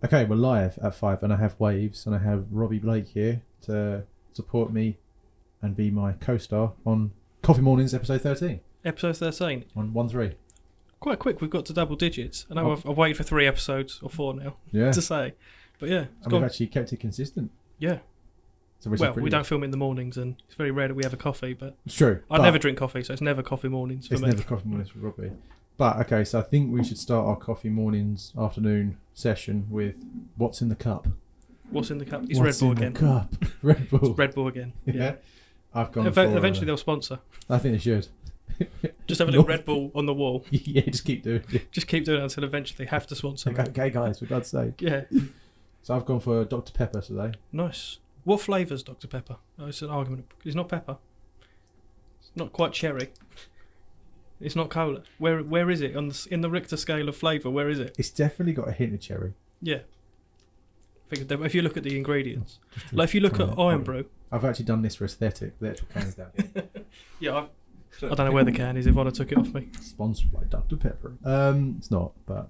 Okay, we're live at 5 and I have Waves and I have Robbie Blake here to support me and be my co-star on Coffee Mornings episode 13. Episode 13. On 1-3. Quite quick, we've got to double digits. I know I've waited for 3 episodes, or 4 now, to say. But yeah. And we've actually kept it consistent. Yeah. So well, we don't film in the mornings and it's very rare that we have a coffee, but... It's true. I never drink coffee, so it's never coffee mornings for me. It's never coffee mornings for Robbie. But, okay, so I think we should start our coffee mornings afternoon session with what's in the cup. What's in the cup? It's Red Bull again. What's in the cup? Red Bull. It's Red Bull again. Yeah. I've gone eventually they'll sponsor. I think they should. Just have a little Red Bull on the wall. Yeah, just keep doing it. Just keep doing it until eventually they have to sponsor. Okay, guys, for God's sake. Yeah. So I've gone for Dr. Pepper today. Nice. What flavour's Dr. Pepper? Oh, it's an argument. It's not pepper. It's not quite cherry. It's not cola. Where is it in the Richter scale of flavour? Where is it? It's definitely got a hint of cherry. Yeah. If you look at the ingredients, like if you look at Iron Brew. I've actually done this for aesthetic. The actual can is down here. Yeah, I don't know where the can is. Ivana took it off me. Sponsored by Dr. Pepper. It's not, but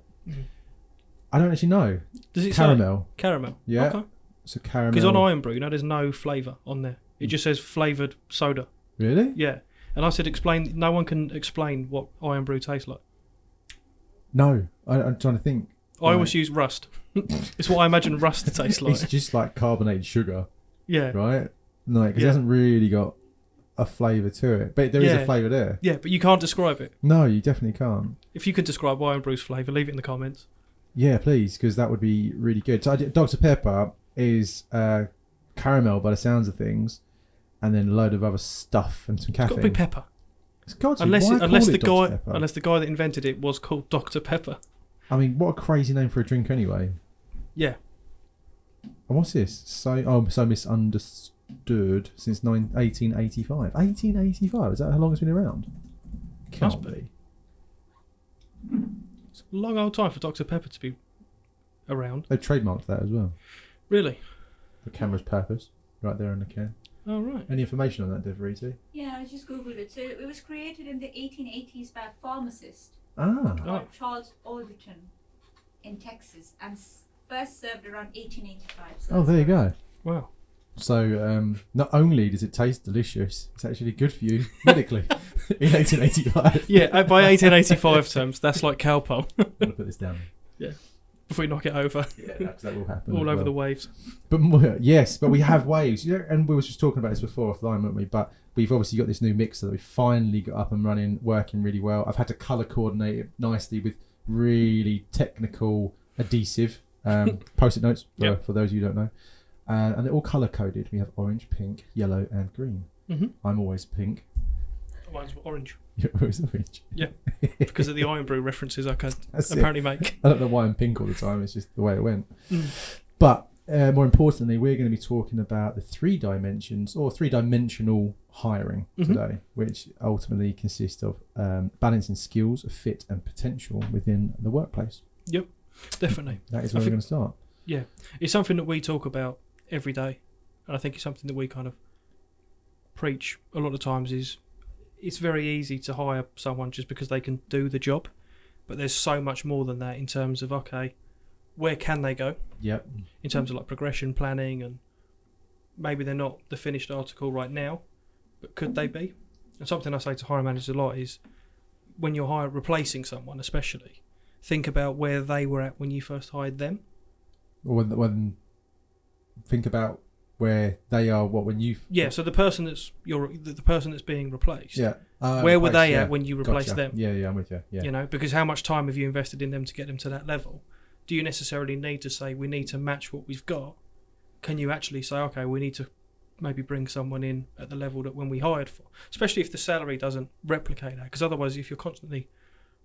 I don't actually know. Does it caramel? Say caramel. Yeah. Okay. So caramel. Because on Iron Brew, there's no flavour on there. It just says flavoured soda. Really? Yeah. And I said, explain. No one can explain what Iron Brew tastes like. No, I'm trying to think. I always use rust. It's what I imagine rust to taste like. It's just like carbonated sugar. Yeah. Right? Like, it hasn't really got a flavour to it. But there is a flavour there. Yeah, but you can't describe it. No, you definitely can't. If you could describe Iron Brew's flavour, leave it in the comments. Yeah, please, because that would be really good. So Dr. Pepper is caramel by the sounds of things, and then a load of other stuff and some caffeine. It's got to be pepper. It's got to unless the guy that invented it was called Dr. Pepper. I mean, what a crazy name for a drink anyway. Yeah. And what's this? So misunderstood since 1885. 1885? Is that how long it's been around? Can't be. It's a long old time for Dr. Pepper to be around. They trademarked that as well. Really? For camera's purpose, right there in the can. Oh, right. Any information on that, Deveriti? Yeah, I just googled it. So it was created in the 1880s by a pharmacist called Charles Alderton in Texas and first served around 1885. So there you go. Wow. So not only does it taste delicious, it's actually good for you medically in 1885. Yeah, by 1885 terms, that's like Calpol. I'm going to put this down. Yeah. Before we knock it over. Yeah, that will happen. All over the waves. But yes, but we have waves. You know, and we were just talking about this before offline, weren't we? But we've obviously got this new mixer that we finally got up and running, working really well. I've had to colour coordinate it nicely with really technical adhesive post-it notes for those of you who don't know. And they're all colour coded. We have orange, pink, yellow, and green. Mm-hmm. I'm always pink. Mine's orange. You're always orange. Yeah, because of the Iron Brew references I can apparently make. I don't know why I'm pink all the time. It's just the way it went. But more importantly, we're going to be talking about the 3 dimensions or 3-dimensional hiring today, which ultimately consists of balancing skills, fit, and potential within the workplace. Yep, definitely. That is where we're going to start. Yeah, it's something that we talk about every day, and I think it's something that we kind of preach a lot of times. Is it's very easy to hire someone just because they can do the job, but there's so much more than that in terms of, okay, where can they go? Yep. In terms of like progression planning, and maybe they're not the finished article right now, but could they be? And something I say to hiring managers a lot is, when you're replacing someone especially, think about where they were at when you first hired them. Or when think about where they are, when you... Yeah, so the person that's the person that's being replaced. Yeah. Where were they at when you replaced them? Yeah, I'm with you. Yeah. You know, because how much time have you invested in them to get them to that level? Do you necessarily need to say, we need to match what we've got? Can you actually say, okay, we need to maybe bring someone in at the level that when we hired for? Especially if the salary doesn't replicate that. Because otherwise, if you're constantly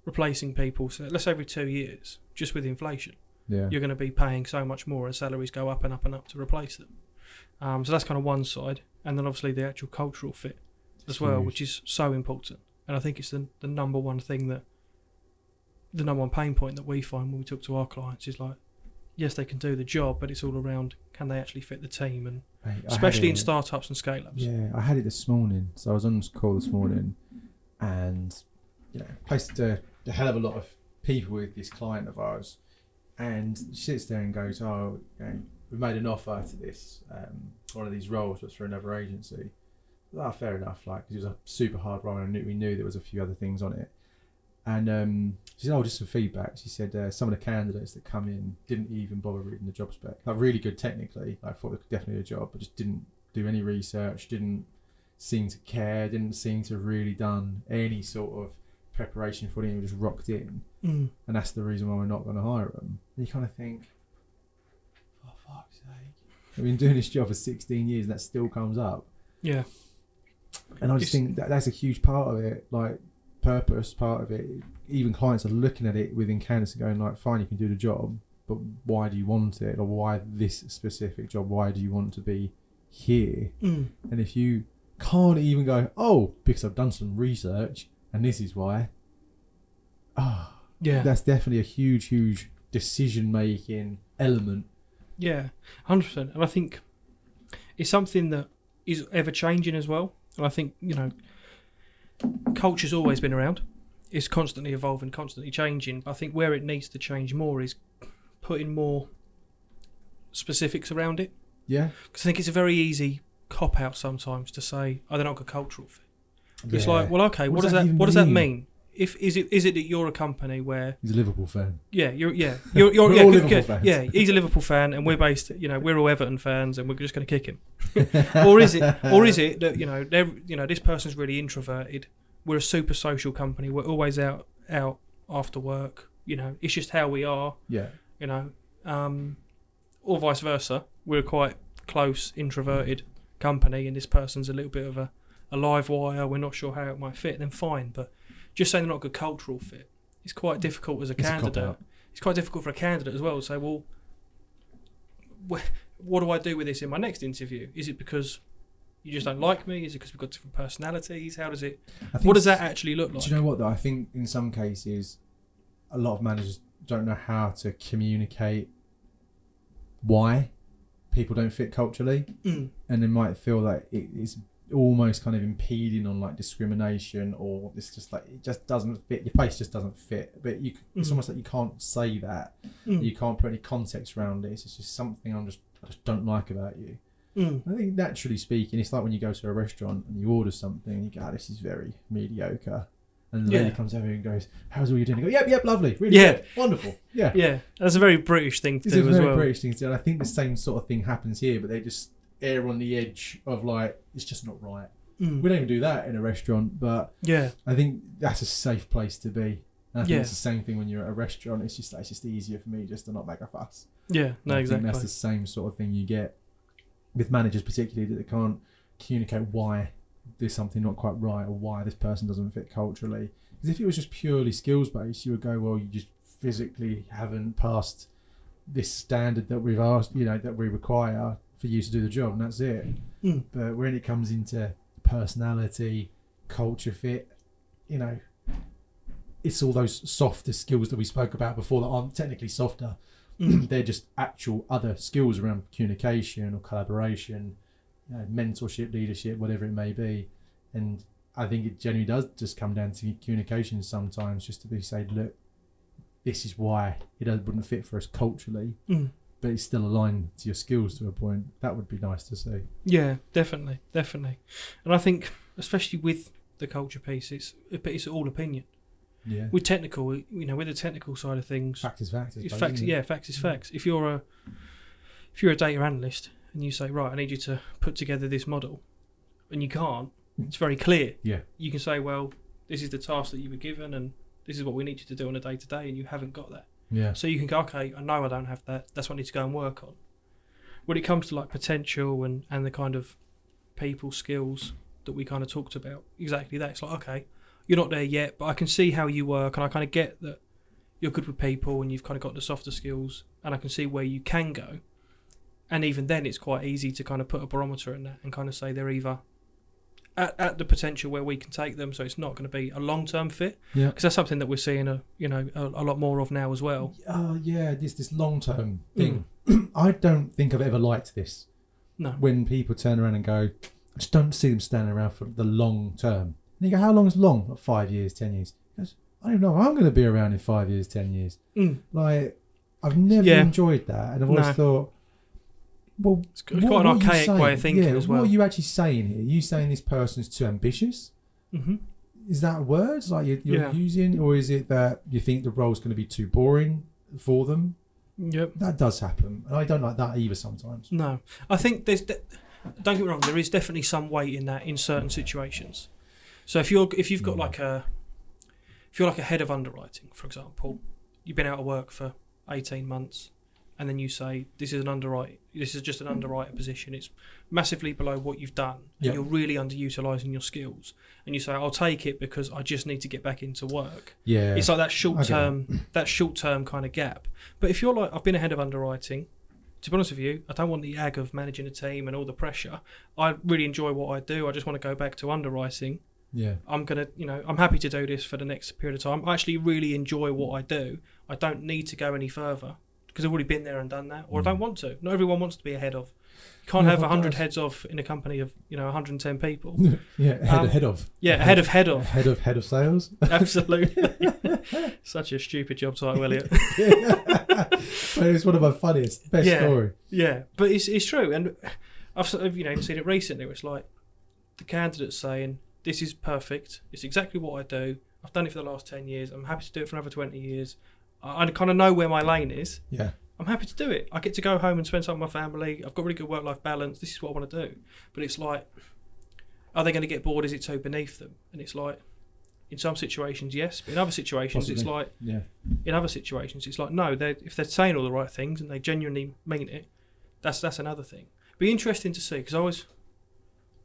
replacing people, so let's say every 2 years, just with inflation, you're going to be paying so much more as salaries go up and up and up to replace them. So that's kind of one side. And then obviously the actual cultural fit as well, which is so important. And I think it's the number one thing the number one pain point that we find when we talk to our clients is like, yes, they can do the job, but it's all around, can they actually fit the team? And especially in startups and scale-ups. Yeah, I had it this morning. So I was on this call this morning and placed a hell of a lot of people with this client of ours. And she sits there and goes, "Oh, we've made an offer to this one of these roles, but for another agency." Fair enough, like, 'cause it was a super hard role, and we knew there was a few other things on it. And she said, "Oh, just some feedback." She said some of the candidates that come in didn't even bother reading the job spec. Like, really good technically. I thought they could definitely do a job, but just didn't do any research, didn't seem to care, didn't seem to have really done any sort of preparation for it. Just rocked in, and that's the reason why we're not going to hire them. And you kind of think, for fuck's sake, I've been doing this job for 16 years, and that still comes up. Yeah. And I just think that's a huge part of it, like purpose part of it. Even clients are looking at it within candidates and going like, "Fine, you can do the job, but why do you want it? Or why this specific job? Why do you want to be here?" And if you can't even go, "Oh, because I've done some research and this is why," that's definitely a huge decision making element. Yeah, 100%. And I think it's something that is ever changing as well. And I think, culture's always been around. It's constantly evolving, constantly changing. But I think where it needs to change more is putting more specifics around it. Yeah. Because I think it's a very easy cop-out sometimes to say, "Oh, they're not a good cultural fit." Yeah. It's like, well, okay, what does that mean? Is it that you're a company where he's a Liverpool fan? You're We're all Liverpool fans. Yeah, he's a Liverpool fan, and we're based. We're all Everton fans, and we're just going to kick him. or is it that this person's really introverted? We're a super social company. We're always out after work. It's just how we are. Yeah. Or vice versa. We're a quite close introverted company, and this person's a little bit of a live wire. We're not sure how it might fit. Then fine, but just saying they're not a good cultural fit, it's quite difficult as a candidate. It's quite difficult for a candidate as well to say, well, what do I do with this in my next interview? Is it because you just don't like me? Is it because we've got different personalities? What does that actually look like? Do you know what, though? I think in some cases, a lot of managers don't know how to communicate why people don't fit culturally, and they might feel like it's almost kind of impeding on like discrimination, or it's just like it just doesn't fit, your face just doesn't fit, but it's almost like you can't say that, you can't put any context around it. It's just something I just don't like about you. I think naturally speaking, it's like when you go to a restaurant and you order something and you go, "This is very mediocre," and the lady comes over and goes, "How's all your dinner?" You go, yep, lovely, really good, wonderful. Yeah, that's a very British thing to do as well. It's a very British thing to do, and I think the same sort of thing happens here, but they just err on the edge of like, it's just not right. We don't even do that in a restaurant, but I think that's a safe place to be. And I think it's the same thing when you're at a restaurant. It's just easier for me just to not make a fuss. Yeah, no, exactly. I think that's the same sort of thing you get with managers, particularly, that they can't communicate why there's something not quite right or why this person doesn't fit culturally. Because if it was just purely skills based, you would go, "Well, you just physically haven't passed this standard that we've asked, that we require for you to do the job," and that's it. But when it comes into personality, culture fit, it's all those softer skills that we spoke about before that aren't technically softer. They're just actual other skills around communication or collaboration, mentorship, leadership, whatever it may be. And I think it generally does just come down to communication sometimes, just to be said, "Look, this is why it wouldn't fit for us culturally." But it's still aligned to your skills to a point. That would be nice to see. Yeah, definitely. And I think, especially with the culture piece, it's all opinion. Yeah. With technical, with the technical side of things, fact is fact. Facts is facts. If you're a data analyst and you say, "Right, I need you to put together this model," and you can't, it's very clear. Yeah. You can say, "Well, this is the task that you were given, and this is what we need you to do on a day-to-day," and you haven't got that. Yeah. So you can go, "Okay, I know I don't have that. That's what I need to go and work on." When it comes to like potential and the kind of people skills that we kind of talked about, exactly that. It's like, okay, you're not there yet, but I can see how you work, and I kind of get that you're good with people and you've kind of got the softer skills, and I can see where you can go. And even then, it's quite easy to kind of put a barometer in that and kind of say they're either at the potential where we can take them, so it's not going to be a long-term fit. Yeah. Because that's something that we're seeing a lot more of now as well. This long-term thing. I don't think I've ever liked this. No. When people turn around and go, "I just don't see them standing around for the long term." And you go, "How long is long?" Like 5 years, 10 years. He goes, "I don't know. I'm going to be around in 5 years, 10 years." Like, I've never Yeah. enjoyed that, and I've always No. thought, well, It's quite an archaic way of thinking as well. What are you actually saying here? Are you saying this person's too ambitious? Mm-hmm. Is that words like you're Yeah. using, or is it that you think the role's going to be too boring for them? Yep. That does happen, and I don't like that either sometimes. No, I think don't get me wrong. There is definitely some weight in that in certain situations. So if you've got if you're like a head of underwriting, for example, you've been out of work for 18 months, and then you say this is just an underwriter position. It's massively below what you've done, and Yep. you're really underutilising your skills. And you say, I'll take it because I just need to get back into work. Yeah, It's like that short term kind of gap. But if you're like, I've been a head of underwriting, to be honest with you, I don't want the ag of managing a team and all the pressure. I really enjoy what I do. I just want to go back to underwriting. yeah, I'm happy to do this for the next period of time. I actually really enjoy what I do. I don't need to go any further because I've already been there and done that, or I don't want to. Not everyone wants to be a head of. You can't have 100 heads of in a company of 110 people. yeah. Head of. Yeah, head of. Head of sales. Absolutely. Such a stupid job title, Elliot. But it's one of my funniest, best story. Yeah, but it's true, and I've seen it recently. Where it's like the candidate's saying, "This is perfect. It's exactly what I do. I've done it for the last 10 years. I'm happy to do it for another 20 years. I kind of know where my lane is. Yeah. I'm happy to do it. I get to go home and spend time with my family. I've got really good work-life balance. This is what I want to do." But it's like, are they going to get bored? Is it too beneath them? And it's like, in some situations, yes. But in other situations, Possibly. it's like, Yeah. in other situations, it's like, no. If they're saying all the right things and they genuinely mean it, that's another thing. Be interesting to see, because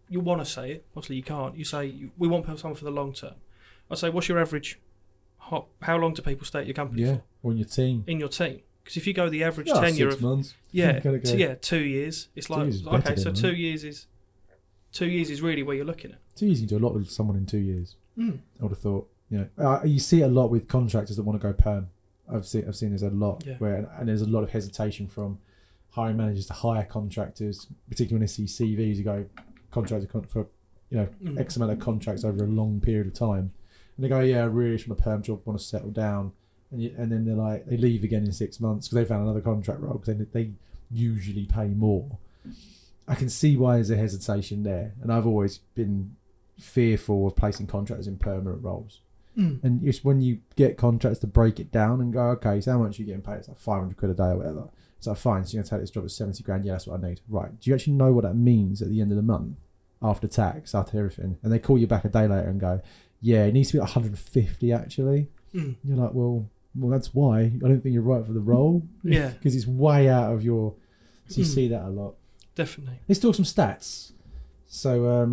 you want to say it. Obviously, you can't. You say we want someone for the long term. I say, what's your average? How long do people stay at your company for? Or in your team. In your team. Because if you go the average tenure 6 months. Yeah, Gotta go. 2 years. It's like, 2 years is okay, better so than 2 years is 2 years is really where you're looking at. 2 years, you can do a lot with someone in 2 years. Mm. I would have thought. You see it a lot with contractors that want to go perm. I've seen this a lot and there's a lot of hesitation from hiring managers to hire contractors, particularly when they see CVs. You go contractor for X amount of contracts over a long period of time, and they go, yeah, I really just want a perm job, want to settle down, and then they're like, they leave again in 6 months because they found another contract role because they usually pay more. I can see why there's a hesitation there, and I've always been fearful of placing contractors in permanent roles. And it's when you get contracts to break it down and go, okay, so how much are you getting paid? It's like 500 quid a day or whatever. It's like, fine, so you're going to take this job at 70 grand. Yeah, that's what I need. Right. Do you actually know what that means at the end of the month? After tax, after everything? And they call you back a day later and go, yeah, it needs to be 150 actually. And you're like, well, that's why. I don't think you're right for the role. Yeah. Because it's way out of your... So you see that a lot. Definitely. Let's talk some stats. So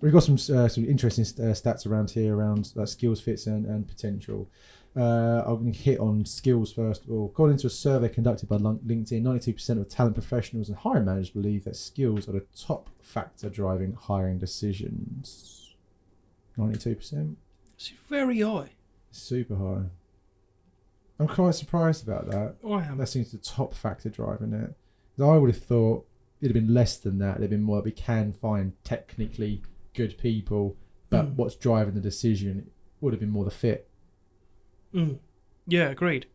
we've got some interesting stats around here around skills, fits and potential. I'm going to hit on skills first of all. According to a survey conducted by LinkedIn, 92% of talent professionals and hiring managers believe that skills are the top factor driving hiring decisions. 92%. It's very high. Super high. I'm quite surprised about that. I am. That seems the top factor driving it. 'Cause I would have thought it'd have been less than that. It'd have been more, we can find technically good people, but what's driving the decision would have been more the fit. Yeah, agreed.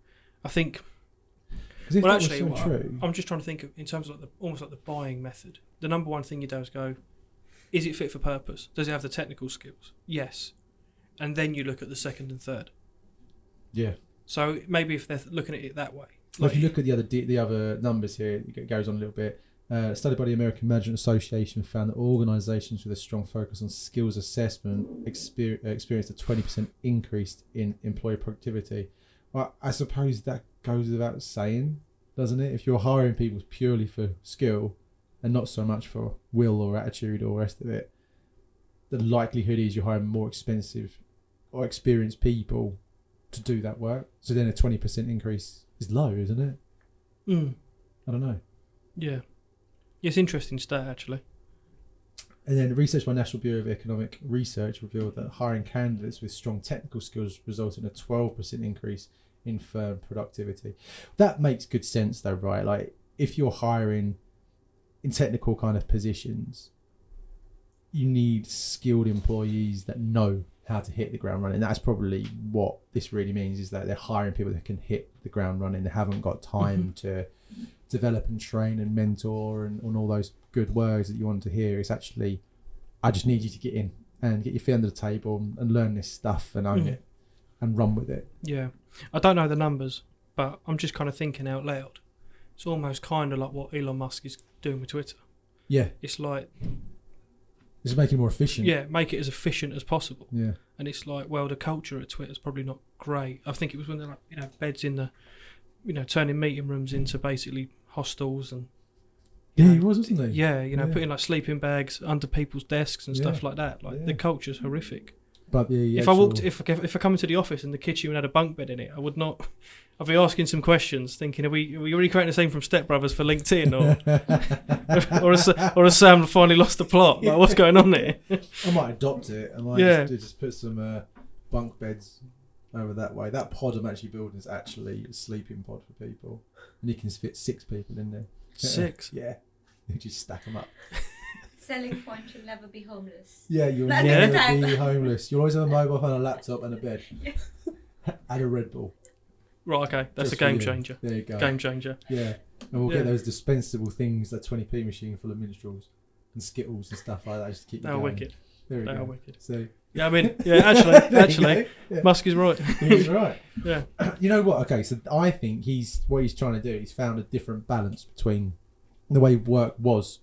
I think. Well, actually, true. I'm just trying to think of, in terms of almost like the buying method. The number one thing you do is go, is it fit for purpose? Does it have the technical skills? Yes. And then you look at the second and third. Yeah. So maybe if they're looking at it that way. Well, if you look at the other numbers here, it goes on a little bit. A study by the American Management Association found that organisations with a strong focus on skills assessment experienced a 20% increase in employee productivity. Well, I suppose that goes without saying, doesn't it? If you're hiring people purely for skill and not so much for will or attitude or the rest of it, the likelihood is you're hiring more expensive or experienced people to do that work. So then a 20% increase is low, isn't it? I don't know. Yeah. It's interesting stat, actually. And then research by National Bureau of Economic Research revealed that hiring candidates with strong technical skills resulted in a 12% increase in firm productivity. That makes good sense though, right? Like if you're hiring in technical kind of positions, you need skilled employees that know how to hit the ground running. That's probably what this really means, is that they're hiring people that can hit the ground running. They haven't got time to develop and train and mentor and all those good words that you want to hear. It's actually, I just need you to get in and get your feet under the table and learn this stuff and own it and run with it. Yeah. I don't know the numbers, but I'm just kind of thinking out loud. It's almost kind of like what Elon Musk is doing with Twitter. Yeah. It's like... Just make it more efficient. Yeah, make it as efficient as possible. Yeah. And it's like, well, the culture at Twitter is probably not great. I think it was when they're like, you know, beds in the, you know, turning meeting rooms into basically hostels and... Yeah, he was, wasn't he? Yeah, you know, putting like sleeping bags under people's desks and stuff like that. Like the culture's horrific. But if I come into the office and the kitchen had a bunk bed in it, I would not. I'd be asking some questions, thinking, are we recreating the scene from Step Brothers for LinkedIn, or has Sam finally lost the plot? Like, what's going on here? I might adopt it. I might just put some bunk beds over that way. That pod I'm actually building is actually a sleeping pod for people, and you can fit 6 people in there. 6? Yeah, you just stack them up. Selling point, you'll never be homeless. Yeah, you'll never be homeless. You'll always have a mobile phone, a laptop, and a bed, and a Red Bull. Right, okay, that's Just a game changer. There you go. Game changer. Yeah, and we'll get those dispensable things, that 20p machine full of minstrels and Skittles and stuff like that, just to keep you going. Wicked. There we They go. are wicked. So. Yeah, I mean, actually, Musk is right. He's right. Yeah. You know what? Okay, so I think what he's trying to do, he's found a different balance between the way work was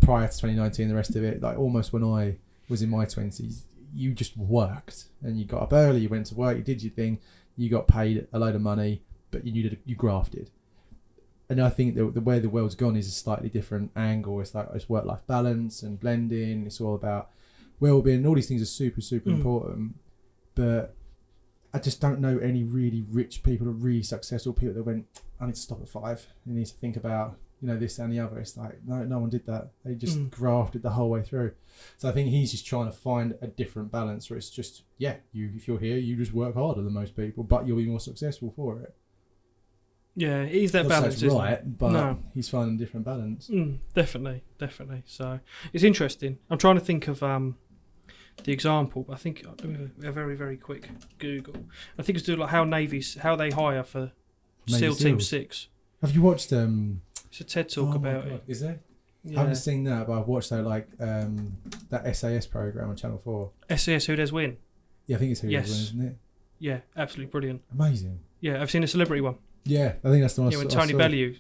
prior to 2019 and the rest of it. Like almost when I was in my 20s, you just worked and you got up early, you went to work, you did your thing, you got paid a load of money, but you grafted. And I think the way the world's gone is a slightly different angle. It's like it's work-life balance and blending. It's all about well-being. All these things are super, super important. But I just don't know any really rich people or really successful people that went, I need to stop at 5. You need to think about, you know, this and the other. It's like, no one did that. They just grafted the whole way through. So I think he's just trying to find a different balance where it's just, if you're here, you just work harder than most people, but you'll be more successful for it. Yeah, he's that Not balance, so it's isn't right, it? but No. he's finding a different balance. Definitely. So it's interesting. I'm trying to think of the example. I think a very, very quick Google. I think it's doing like how they hire for Navy SEAL Team SEALs. 6. Have you watched It's a TED talk about it. Is there? Yeah. I haven't seen that, but I've watched that SAS program on Channel 4. SAS Who Does Win. Yeah, I think it's Who Yes. Does Win, isn't it? Yeah, absolutely brilliant. Amazing. Yeah, I've seen a celebrity one. Yeah, I think that's the one. Yeah, when Tony Bellew,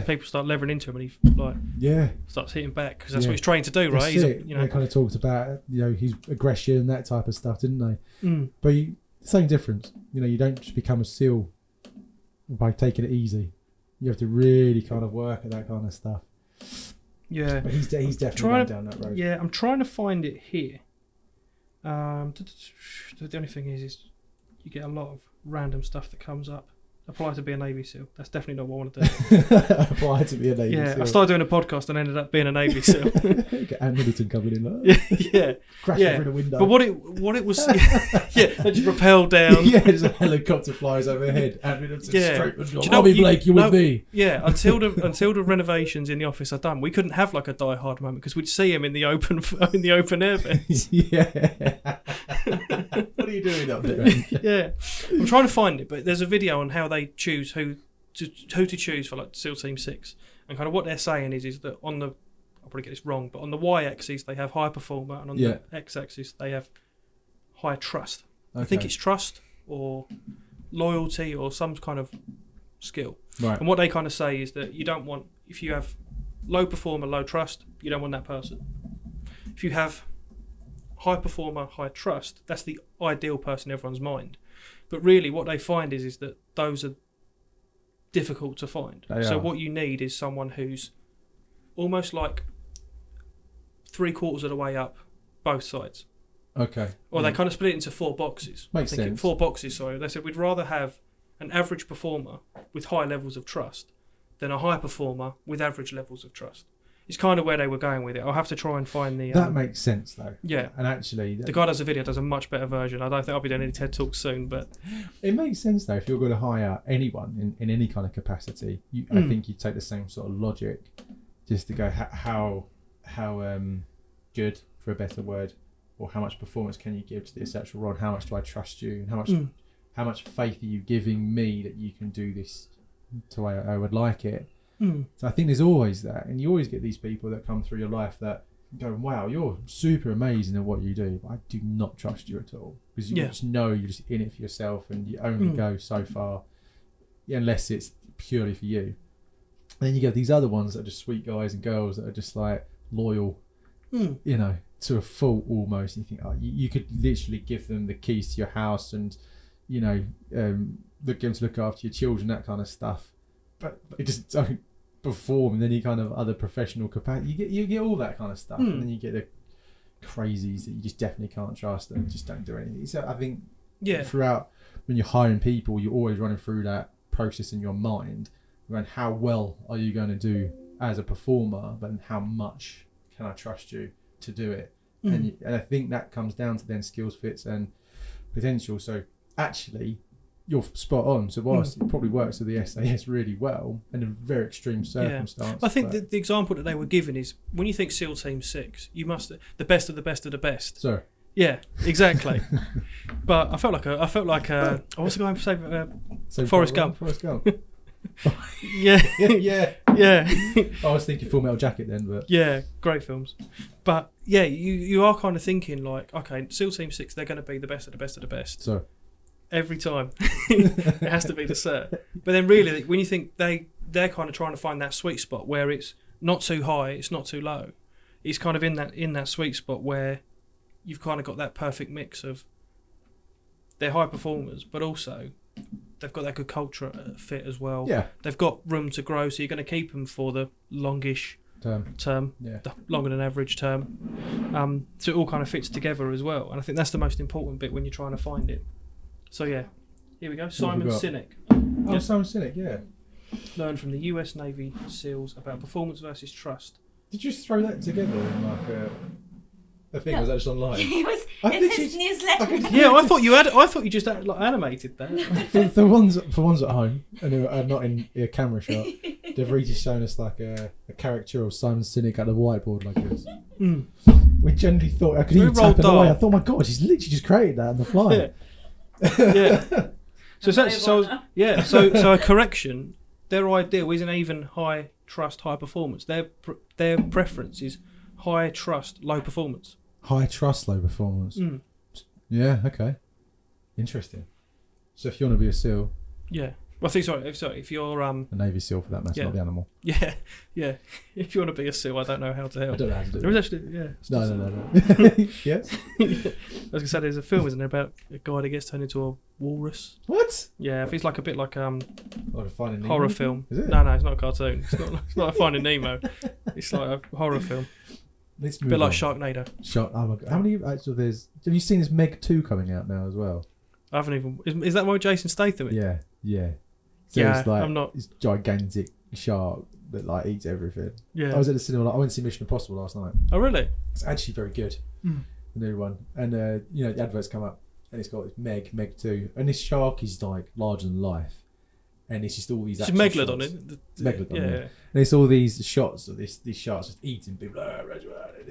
people start levering into him and he starts hitting back because that's what he's trained to do, right? They kind of talked about his aggression and that type of stuff, didn't they? But same difference. You don't just become a SEAL by taking it easy. You have to really kind of work at that kind of stuff. Yeah, but he's definitely going down that road. Yeah, I'm trying to find it here. The only thing is you get a lot of random stuff that comes up. Apply to be a Navy SEAL. That's definitely not what I want to do. Apply to be a Navy SEAL. Yeah, I started doing a podcast and ended up being a Navy SEAL. Get Anne Middleton coming in crashing through the window. But what it was, they just rappelled down. Yeah, there's a helicopter flies overhead. Anne Middleton straight and gone, Robbie Blake, you with me. Yeah, until the renovations in the office are done, we couldn't have like a Die Hard moment because we'd see him in the open air beds. Yeah. What are you doing up there? Yeah, I'm trying to find it, but there's a video on how they choose who to choose for like SEAL Team 6, and kind of what they're saying is that on the, I'll probably get this wrong, but on the y-axis they have high performer, and on the x-axis they have high trust. Okay. I think it's trust or loyalty or some kind of skill. Right. And what they kind of say is that you don't want, if you have low performer, low trust, you don't want that person. If you have high performer, high trust, that's the ideal person in everyone's mind. But really what they find is that those are difficult to find. What you need is someone who's almost like 3/4 of the way up both sides. Okay. Or they kind of split it into 4 boxes. Makes sense. 4 boxes, sorry. They said we'd rather have an average performer with high levels of trust than a high performer with average levels of trust. It's kind of where they were going with it. I'll have to try and find the... That makes sense, though. Yeah. And actually... The guy does a video, does a much better version. I don't think I'll be doing any TED Talks soon, but... It makes sense, though, if you're going to hire anyone in any kind of capacity. I think you take the same sort of logic just to go, how good, for a better word, or how much performance can you give to this actual role? How much do I trust you? And how much faith are you giving me that you can do this the way I would like it? So I think there's always that, and you always get these people that come through your life that go, wow, you're super amazing at what you do, but I do not trust you at all, because you just know you're just in it for yourself, and you only go so far unless it's purely for you. And then you get these other ones that are just sweet guys and girls that are just like loyal, you know, to a fault almost. And you think, oh, you could literally give them the keys to your house and, you know, get them to look after your children, that kind of stuff, but they just don't perform. And then you kind of other professional capacity, you get all that kind of stuff, and then you get the crazies that you just definitely can't trust and just don't do anything. So I think throughout, when you're hiring people, you're always running through that process in your mind around how well are you going to do as a performer, but how much can I trust you to do it? And I think that comes down to then skills, fits and potential. So actually you're spot on. So whilst it probably works with the SAS really well in a very extreme circumstance. I think the example that they were given is when you think SEAL Team 6, you must the best of the best of the best. Sorry. Yeah, exactly. But I felt like I was going to say Forrest Gump. Forrest Gump. yeah. I was thinking Full Metal Jacket then, but yeah, great films. But yeah, you are kind of thinking like, okay, SEAL Team 6, they're going to be the best of the best of the best. So every time it has to be the cert. But then really, when you think they're kind of trying to find that sweet spot where it's not too high, it's not too low, it's kind of in that sweet spot where you've kind of got that perfect mix of they're high performers, but also they've got that good culture fit as well. Yeah, they've got room to grow, so you're going to keep them for the longish term, the longer than average term. So it all kind of fits together as well, and I think that's the most important bit when you're trying to find it. So yeah, here we go. Simon Sinek. Oh, Simon Sinek, yeah. Learned from the US Navy SEALs about performance versus trust. Did you just throw that together in like a thing? No. Was that just online? It's his newsletter. Yeah, I thought you just like animated that. For ones at home and who are not in a camera shot, they've really just shown us like a caricature of Simon Sinek at the whiteboard like this. We generally thought I could even tap it away. I thought, my God, she's literally just created that on the fly. Yeah. So a correction. Their ideal isn't even high trust, high performance. Their preference is high trust, low performance. High trust, low performance. Yeah. Okay. Interesting. So if you want to be a SEAL. Yeah. Well, I think if you're a Navy SEAL for that matter, not the animal. Yeah. If you want to be a SEAL, I don't know how to help. I don't know how to do it. There is actually, No. Yes. I was gonna say there's a film, isn't there, about a guy that gets turned into a walrus. What? Yeah, it's like a bit like a Finding Nemo horror film. Is it? No, it's not a cartoon. It's not a Finding Nemo. It's like a horror film. Let's a bit like Sharknado. Oh my God. How many actually there's? Have you seen this Meg 2 coming out now as well? I haven't even. Is that why Jason Statham? Yeah. So it's like I'm not. This gigantic shark that like eats everything. Yeah. I was at the cinema. I went to see Mission Impossible last night. Oh really? It's actually very good. The new one, and the adverts come up, and it's got Meg 2, and this shark is like larger than life, and it's just all these. It's Megalodon, isn't it? Megalodon, yeah. And it's all these shots of these sharks just eating people. They're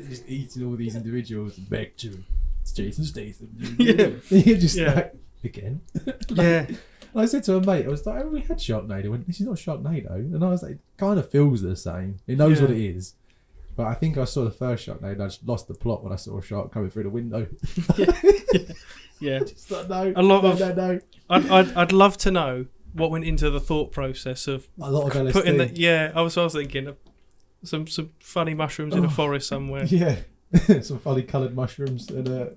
just eating all these individuals. Meg 2, it's Jason Statham. You're just like again. I said to a mate, I was like, "Oh, we had Sharknado." He went, "This is not Sharknado," and I was like, "It kind of feels the same. It knows what it is." But I think I saw the first Sharknado. I just lost the plot when I saw a shark coming through the window. Yeah. Just like, no. No. I'd love to know what went into the thought process of a lot of LSD. Putting that. Yeah, I was thinking of some funny mushrooms in a forest somewhere. Yeah, some funny coloured mushrooms in a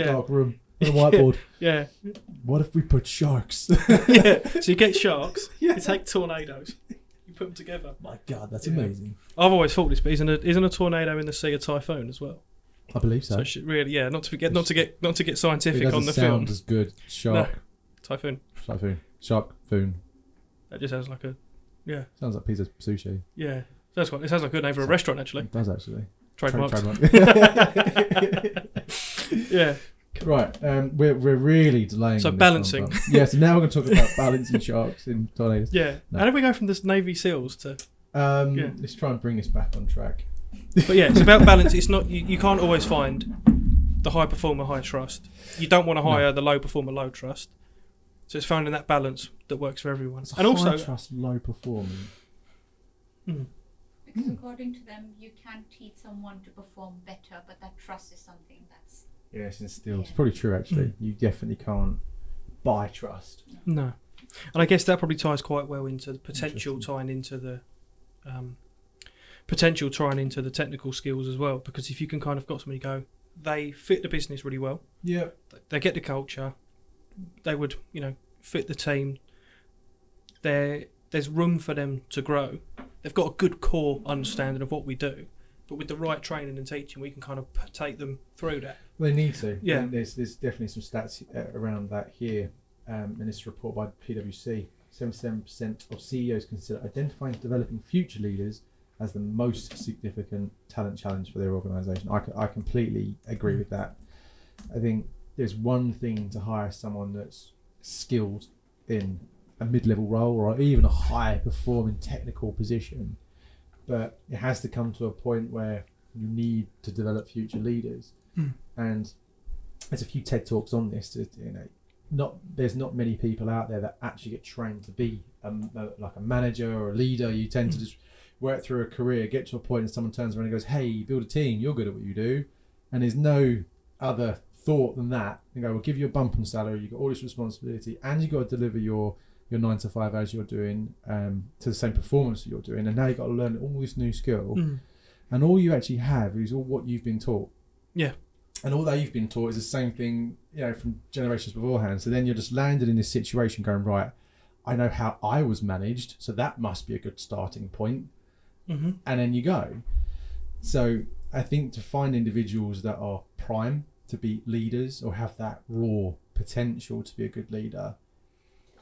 dark room. On a whiteboard. Yeah. What if we put sharks? Yeah. So you get sharks. You take tornadoes. You put them together. My God, that's amazing. I've always thought this, but isn't a tornado in the sea a typhoon as well? I believe so. So really, not to get scientific on the film. It doesn't sound as good. Shark. No. Typhoon. Shark-foon. That just sounds like Sounds like a piece of sushi. Yeah. It sounds like a good name for a restaurant actually. It does actually. Trademark. Yeah. Right, we're really delaying. So balancing. So now we're going to talk about balancing sharks in tornadoes. Yeah. No. How did we go from this Navy SEALs to? Let's try and bring this back on track. But yeah, it's about balance. It's not you can't always find the high performer, high trust. You don't want to hire the low performer, low trust. So it's finding that balance that works for everyone. It's and high also trust, low performing. Because according to them, you can teach someone to perform better, but that trust is something that's... Yes, and still, it's probably true actually. You definitely can't buy trust. No. And I guess that probably ties quite well into the potential tying into the technical skills as well. Because if you can kind of got somebody go, they fit the business really well. Yeah. They get the culture. They would, fit the team. There's room for them to grow. They've got a good core understanding of what we do. But with the right training and teaching, we can kind of take them through that. They need to. Yeah. And there's definitely some stats around that here. In this report by PwC, 77% of CEOs consider identifying and developing future leaders as the most significant talent challenge for their organisation. I completely agree with that. I think there's one thing to hire someone that's skilled in a mid-level role or even a high-performing technical position, but it has to come to a point where you need to develop future leaders. And there's a few TED Talks on this. There's not many people out there that actually get trained to be like a manager or a leader. You tend to just work through a career, get to a point and someone turns around and goes, hey, build a team, you're good at what you do. And there's no other thought than that. You go, we'll give you a bump on salary, you've got all this responsibility, and you've got to deliver your 9 to 5 as you're doing to the same performance that you're doing. And now you've got to learn all this new skill. And all you actually have is all what you've been taught. Yeah. And all that you've been taught is the same thing, from generations beforehand. So then you're just landed in this situation going, right, I know how I was managed, so that must be a good starting point. And then you go. So I think to find individuals that are prime to be leaders or have that raw potential to be a good leader,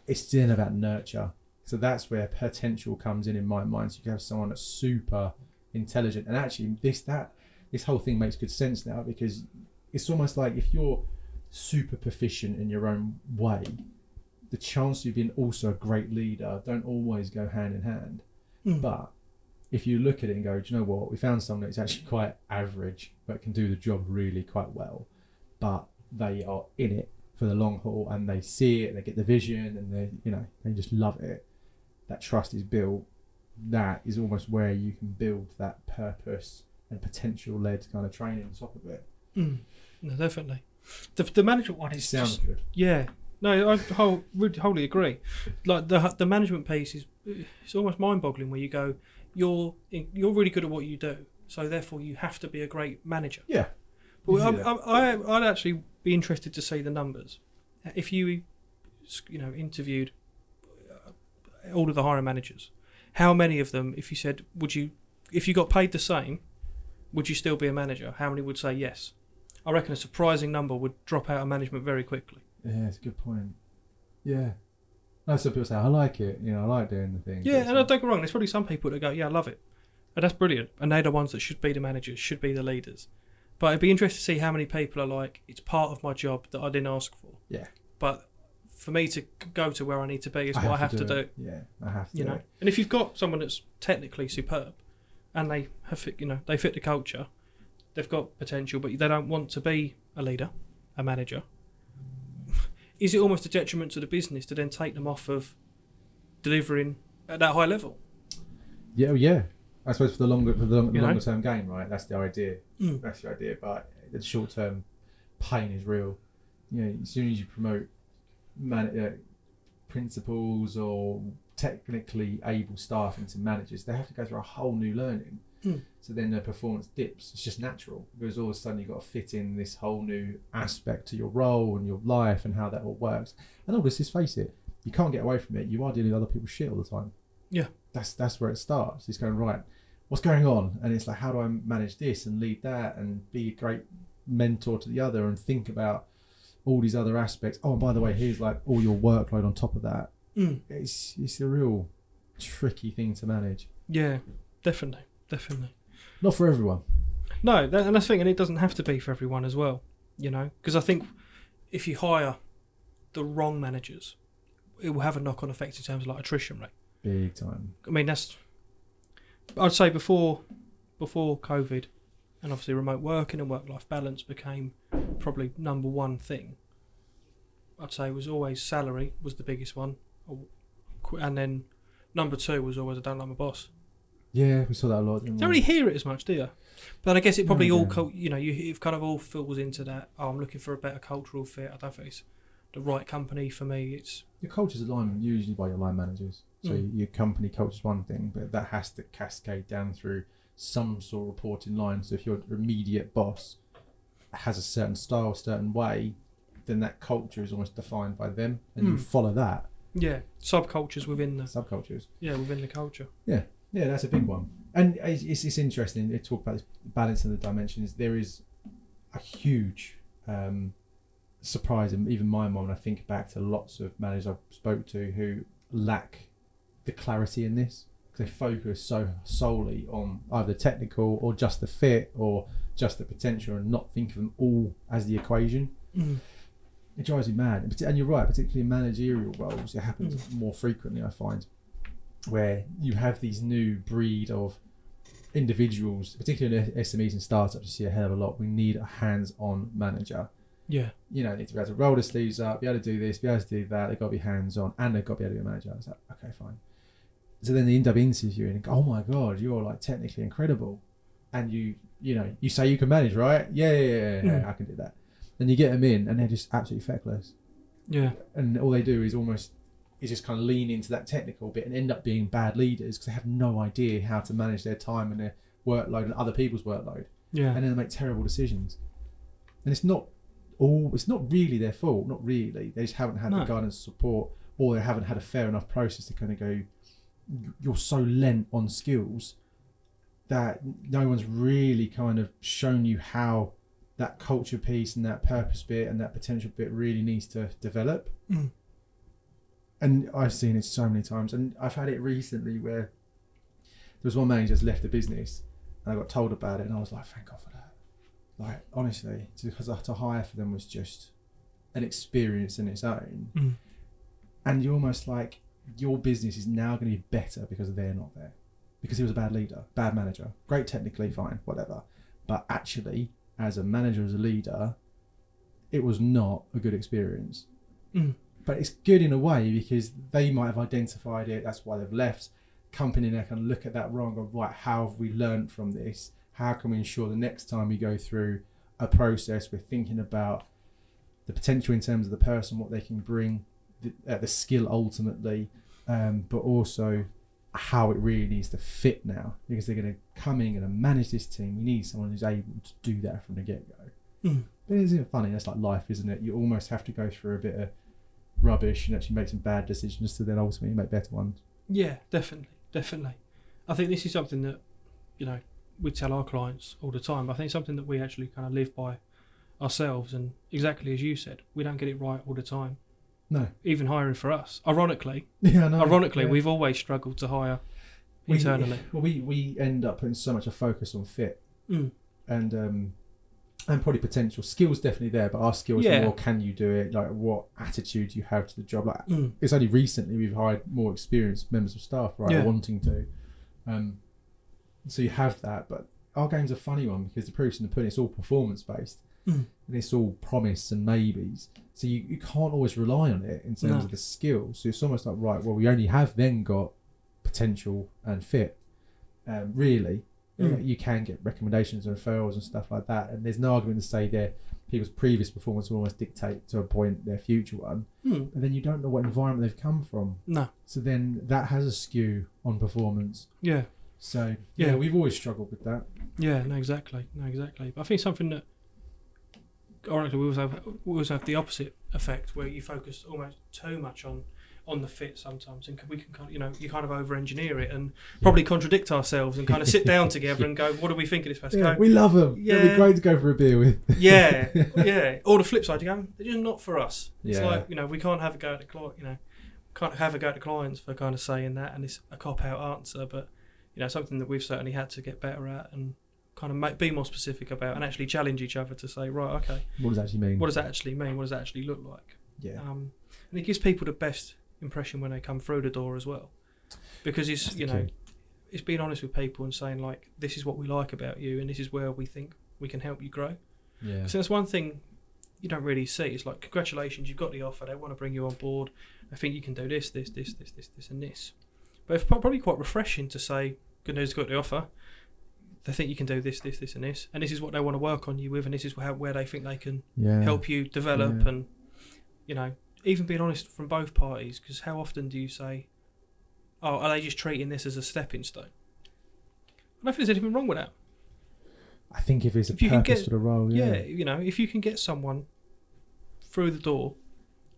it's still about nurture. So that's where potential comes in my mind. So you can have someone that's super intelligent. And actually this whole thing makes good sense now, because it's almost like if you're super proficient in your own way, the chance of you being also a great leader don't always go hand in hand. But if you look at it and go, do you know what, we found someone that's actually quite average but can do the job really quite well, but they are in it for the long haul and they see it, they get the vision, and they just love it. That trust is built. That is almost where you can build that purpose and potential-led kind of training on top of it. No, definitely. The management one sounds good. Yeah. No, I wholly agree. Like the management piece it's almost mind-boggling where you go, you're really good at what you do, so therefore you have to be a great manager. Yeah. Well, I'd actually be interested to see the numbers. If you interviewed all of the hiring managers, how many of them, if you said, if you got paid the same, would you still be a manager? How many would say yes? I reckon a surprising number would drop out of management very quickly. Yeah, it's a good point. Yeah. No, some people say, I like it. I like doing the thing. Yeah, and don't get me wrong, there's probably some people that go, yeah, I love it. And that's brilliant. And they're the ones that should be the managers, should be the leaders. But it'd be interesting to see how many people are like, it's part of my job that I didn't ask for. Yeah. But for me to go to where I need to be is what I have to do. Yeah, I have to. And if you've got someone that's technically superb, and they have they fit the culture, they've got potential, but they don't want to be a leader, a manager. Is it almost a detriment to the business to then take them off of delivering at that high level? Yeah. I suppose for the longer term gain, right? That's the idea. That's the idea. But the short term pain is real. As soon as you promote principals or technically able staff into managers, they have to go through a whole new learning. So then their performance dips. It's just natural, because all of a sudden you've got to fit in this whole new aspect to your role and your life and how that all works. And all this, just face it, you can't get away from it. You are dealing with other people's shit all the time. Yeah. That's where it starts. It's going, right, what's going on? And it's like, how do I manage this and lead that and be a great mentor to the other and think about all these other aspects. Oh, and by the way, here's like all your workload on top of that. It's a real tricky thing to manage. Yeah, definitely. Not for everyone. No, and that's the thing, and it doesn't have to be for everyone as well, because I think if you hire the wrong managers, it will have a knock-on effect in terms of like attrition rate. Big time. I mean, I'd say before COVID and obviously remote working and work-life balance became probably number one thing. I'd say it was always salary was the biggest one, and then number two was always I don't like my boss. Yeah, we saw that a lot. Don't really hear it as much, do you? But I guess it probably No, it kind of all falls into that. Oh, I'm looking for a better cultural fit. I don't think it's the right company for me. It's your culture's aligned usually by your line managers. So your company culture is one thing, but that has to cascade down through some sort of reporting line. So if your immediate boss has a certain style, certain way, then that culture is almost defined by them, and you follow that. Yeah, subcultures within the subcultures. Yeah, within the culture. Yeah, that's a big one, and it's interesting. They talk about this balance and the dimensions. There is a huge surprise, and even my mum. When I think back to lots of managers I've spoke to who lack the clarity in this, because they focus so solely on either technical or just the fit or just the potential, and not think of them all as the equation. It drives me mad. And you're right, particularly in managerial roles, it happens more frequently, I find, where you have these new breed of individuals, particularly in SMEs and startups. You see a hell of a lot. We need a hands-on manager. Yeah. You know, they need to be able to roll the sleeves up, be able to do this, be able to do that. They've got to be hands-on, and they've got to be able to be a manager. It's like, okay, fine. So then they end up interviewing and go, oh my God, you're like technically incredible. And you say you can manage, right? Yeah, I can do that. Then you get them in and they're just absolutely feckless. Yeah. And all they do is just kind of lean into that technical bit and end up being bad leaders because they have no idea how to manage their time and their workload and other people's workload. Yeah. And then they make terrible decisions. And it's not really their fault, not really. They just haven't had the guidance support, or they haven't had a fair enough process to kind of go, you're so lent on skills that no one's really kind of shown you how that culture piece and that purpose bit and that potential bit really needs to develop. And I've seen it so many times, and I've had it recently where there was one manager that's left the business and I got told about it and I was like, thank God for that. Like, honestly, because to hire for them was just an experience in its own. And you're almost like, your business is now going to be better because they're not there, because he was a bad leader, bad manager, great technically, fine, whatever, but actually as a manager, as a leader, it was not a good experience. But it's good in a way because they might have identified it, that's why they've left. Company now can look at that wrong and go, right, how have we learned from this? How can we ensure the next time we go through a process, we're thinking about the potential in terms of the person, what they can bring, the skill ultimately, but also how it really needs to fit now, because they're going to come in and manage this team. You need someone who's able to do that from the get-go. But isn't it funny? That's like life, isn't it? You almost have to go through a bit of rubbish and actually make some bad decisions to then ultimately make better ones. Yeah, definitely. I think this is something that, we tell our clients all the time. I think something that we actually kind of live by ourselves, and exactly as you said, we don't get it right all the time. No. Even hiring for us. Ironically, we've always struggled to hire internally. We end up putting so much of focus on fit and probably potential. Skills definitely there, but our skills are more, can you do it? Like, what attitude you have to the job. Like, it's only recently we've hired more experienced members of staff, right, wanting to. So you have that, but our game's a funny one because the proof's in the pudding. It's all performance based. And it's all promise and maybes, so you can't always rely on it in terms of the skills. So it's almost like, right, well, we only have then got potential and fit. Really, you can get recommendations and referrals and stuff like that, and there's no argument to say that people's previous performance will almost dictate to a point their future one, and then you don't know what environment they've come from. So then that has a skew on performance. So we've always struggled with that. Exactly. But I think something that, ironically, we also have the opposite effect, where you focus almost too much on the fit sometimes, and we can kind of, you kind of over-engineer it and probably contradict ourselves and kind of sit down together and go, what do we think of this person? We love them. It'd be great to go for a beer with. Or the flip side, you go, they're just not for us. It's like, we can't have a go at the client, can't have a go at the clients for kind of saying that, and it's a cop-out answer, but something that we've certainly had to get better at and kind of be more specific about, and actually challenge each other to say, right, okay, what does that actually mean? What does that actually mean? What does that actually look like? And it gives people the best impression when they come through the door as well, because it's it's being honest with people and saying like, this is what we like about you, and this is where we think we can help you grow. Yeah. So that's one thing you don't really see. It's like, congratulations, you've got the offer. They want to bring you on board. I think you can do this, and this. But it's probably quite refreshing to say, good news, got the offer. They think you can do this, and this, and this is what they want to work on you with, and this is where they think they can help you develop, and even being honest from both parties. Because how often do you say, "Oh, are they just treating this as a stepping stone?" I don't think there's anything wrong with that. I think if it's a purpose for the role, if you can get someone through the door,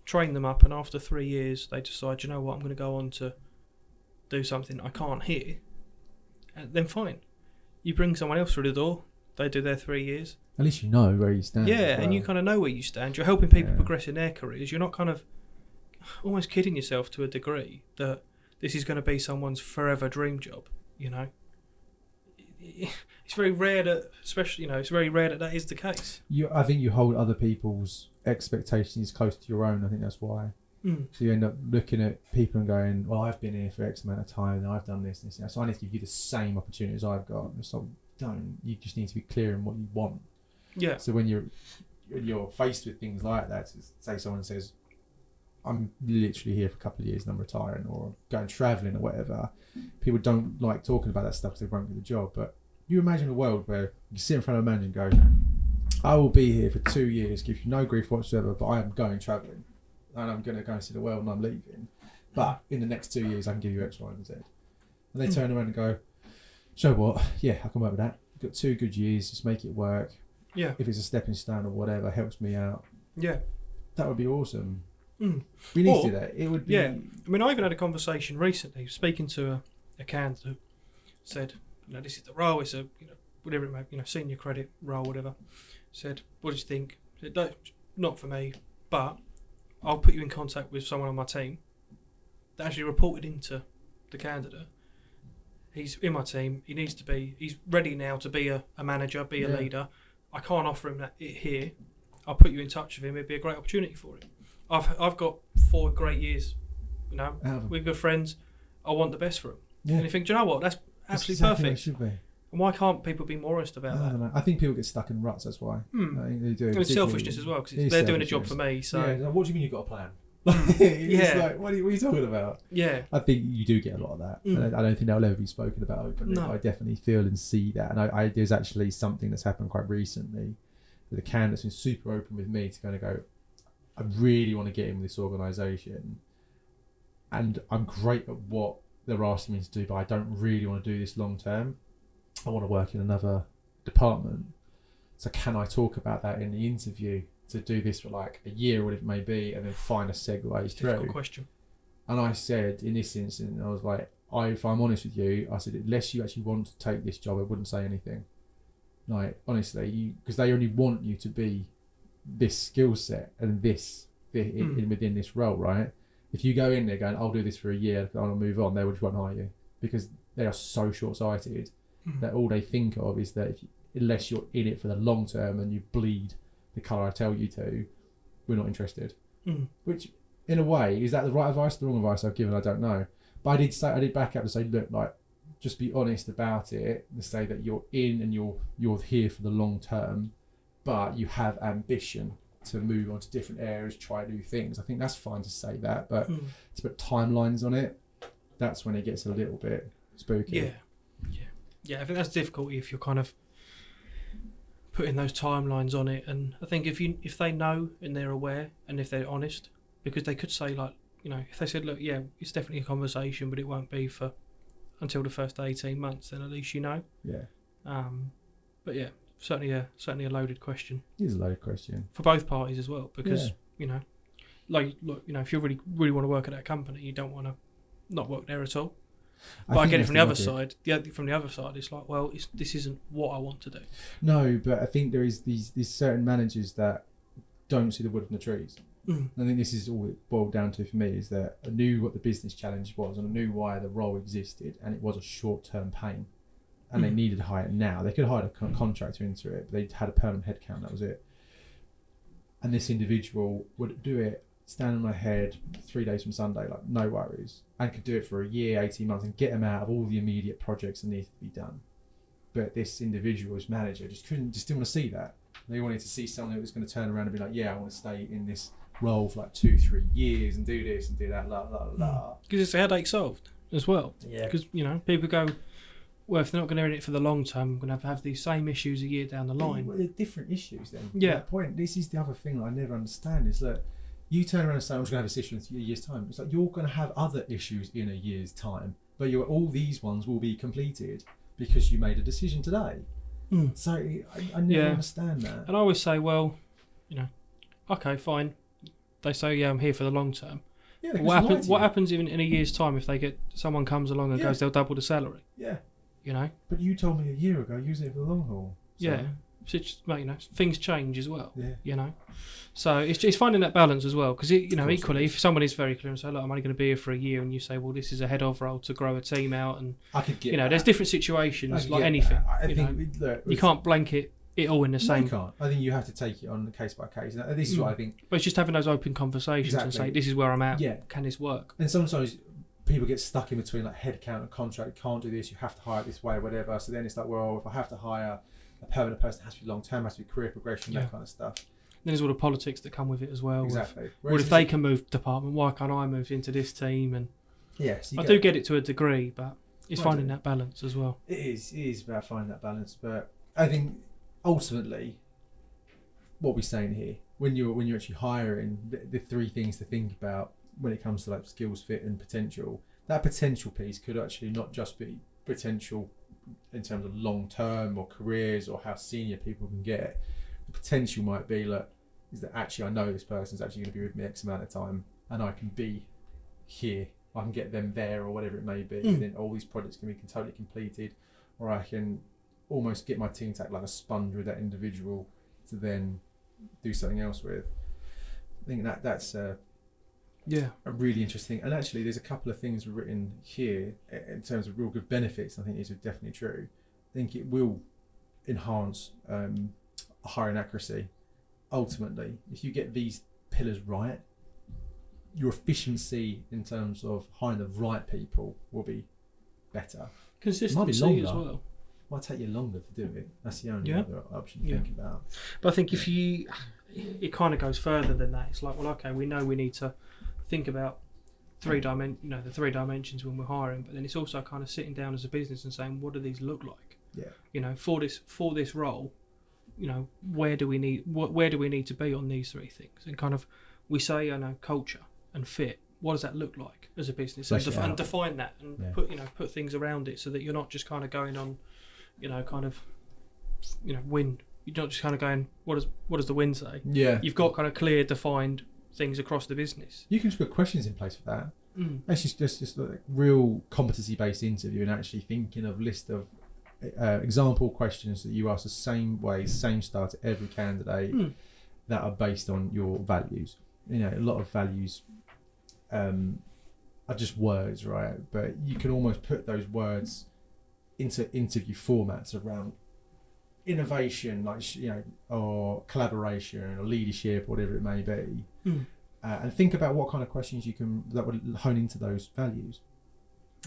train them up, and after 3 years they decide, you know what, I'm going to go on to do something I can't hear, then fine. You bring someone else through the door, they do their 3 years. At least you know where you stand. Yeah, and you kind of know where you stand. You're helping people progress in their careers. You're not kind of almost kidding yourself to a degree that this is going to be someone's forever dream job. It's very rare that, it's very rare that is the case. I think you hold other people's expectations close to your own. I think that's why. So you end up looking at people and going, well, I've been here for X amount of time and I've done this and this. So I need to give you the same opportunities I've got. It's like, don't. You just need to be clear in what you want. Yeah. So when you're faced with things like that, say someone says, I'm literally here for a couple of years and I'm retiring or going travelling or whatever, people don't like talking about that stuff because they won't get the job. But you imagine a world where you sit in front of a manager and go, I will be here for 2 years, give you no grief whatsoever, but I am going travelling. And I'm going to go and see the world and I'm leaving. But in the next 2 years, I can give you X, Y, and Z. And they turn around and go, so what? Yeah, I can work with that. You've got 2 good years, just make it work. Yeah. If it's a stepping stone or whatever, helps me out. Yeah. That would be awesome. We need to do that. It would be... Yeah. I mean, I even had a conversation recently, speaking to a candidate, said, this is the role, it's a, whatever it may be, senior credit role, whatever. Said, what do you think? Said, no, not for me, but I'll put you in contact with someone on my team that actually reported into the candidate. He's in my team. He's ready now to be a manager, be a leader. I can't offer him it here. I'll put you in touch with him. It'd be a great opportunity for him. I've got 4 great years, we're good friends. I want the best for him. Yeah. And you think, do you know what? That's absolutely exactly perfect. What it should be. And why can't people be more honest about that? I don't know. I think people get stuck in ruts, that's why. I think they do. And it's selfishness as well, because they're doing a job for me. So what do you mean you've got a plan? It's like, what are you talking about? Yeah. I think you do get a lot of that. And I don't think that'll ever be spoken about openly. No. I definitely feel and see that. And there's actually something that's happened quite recently. The candidate's been super open with me to kind of go, I really want to get in with this organisation. And I'm great at what they're asking me to do, but I don't really want to do this long term. I want to work in another department. So can I talk about that in the interview to do this for like a year or whatever it may be and then find a segue through? Difficult question. And I said, in this instance, I was like, if I'm honest with you, I said, unless you actually want to take this job, I wouldn't say anything. Like, honestly, because they only want you to be this skill set and within this role, right? If you go in there going, I'll do this for a year, I'll move on, they would just won't hire you because they are so short-sighted that all they think of is that unless you're in it for the long term and you bleed the colour I tell you to, we're not interested. Which, in a way, is that the right advice or the wrong advice I've given? I don't know. But I did back up to say, look, like, just be honest about it and say that you're in and you're here for the long term, but you have ambition to move on to different areas, try new things. I think that's fine to say that, but to put timelines on it, that's when it gets a little bit spooky. Yeah, I think that's the difficulty if you're kind of putting those timelines on it. And I think if they know and they're aware and if they're honest, because they could say, like, if they said, look, yeah, it's definitely a conversation, but it won't be for until the first 18 months, then at least you know. Yeah. But yeah, certainly a loaded question. It is a loaded question for both parties as well, because if you really really want to work at that company, you don't want to not work there at all. But I get it from the other side. From the other side, it's like, well, this isn't what I want to do. No, but I think there is these certain managers that don't see the wood from the trees. I think this is all it boiled down to for me, is that I knew what the business challenge was and I knew why the role existed, and it was a short-term pain. And they needed to hire it now. They could have hired a contractor into it, but they had a permanent headcount, that was it. And this individual would do it stand on my head 3 days from Sunday, like no worries, and could do it for a year, 18 months, and get them out of all the immediate projects that need to be done. But this individual's manager just didn't want to see that. They wanted to see someone who was going to turn around and be like, yeah, I want to stay in this role for like 2-3 years and do this and do that, la la la. Because it's a headache solved as well. Yeah. Because, you know, people go, well, if they're not going to earn it for the long term, I'm going to have these same issues a year down the line. Well, they're different issues then. Yeah. At that point, this is the other thing that I never understand is that you turn around and say, I'm just going to have this issue in a year's time. It's like you're going to have other issues in a year's time, but all these ones will be completed because you made a decision today. So I never understand that. And I always say, well, you know, okay, fine. They say, yeah, I'm here for the long term. Yeah, what happens in a year's time if someone comes along and goes, they'll double the salary? Yeah. You know? But you told me a year ago, use it for the long haul. So. Yeah. So it's, well, you know, things change as well. Yeah. You know? So it's finding that balance as well. Because, you know, equally, if someone is very clear and say, look, I'm only going to be here for a year, and you say, well, this is a head of role to grow a team out, and, I could get there's different situations, like anything. I think you can't blanket it all in the same. You can't. I think you have to take it on case by case. And this is what I think. But it's just having those open conversations and say, this is where I'm at. Yeah. Can this work? And sometimes people get stuck in between like headcount and contract. You can't do this. You have to hire it this way or whatever. So then it's like, well, if I have to hire a permanent person, it has to be long term, has to be career progression, that kind of stuff. Then there's all the politics that come with it as well. Exactly. Well, if they can move department, why can't I move into this team? And yes, I do get it to a degree, but it's finding that balance as well. It is about finding that balance. But I think ultimately, what we're saying here, when you're actually hiring, the three things to think about when it comes to like skills, fit, and potential. That potential piece could actually not just be potential in terms of long term or careers or how senior people can get. The potential might be is that actually I know this person's actually going to be with me X amount of time, and I can be here. I can get them there or whatever it may be, and then all these projects can be totally completed, or I can almost get my team to act like a sponge with that individual to then do something else with. I think that's a really interesting. And actually, there's a couple of things written here in terms of real good benefits. I think these are definitely true. I think it will enhance hiring accuracy. Ultimately, if you get these pillars right, your efficiency in terms of hiring the right people will be better. Consistency as well. It might take you longer to do it. That's the only other option to think about. But I think it kind of goes further than that. It's like, well, okay, we know we need to think about the 3 dimensions when we're hiring, but then it's also kind of sitting down as a business and saying, what do these look like? Yeah. You know, for this role, you know, where do we need to be on these three things? And kind of, we say, culture and fit. What does that look like as a business? And define that and put things around it so that you're not just kind of going on, wind. You're not just kind of going, what does the wind say? Yeah. You've got kind of clear, defined things across the business. You can just put questions in place for that. It's just like real competency-based interview and actually thinking of list of example questions that you ask the same way, same style to every candidate that are based on your values. You know, a lot of values are just words, right? But you can almost put those words into interview formats around innovation, or collaboration or leadership, whatever it may be, and think about what kind of questions that would hone into those values.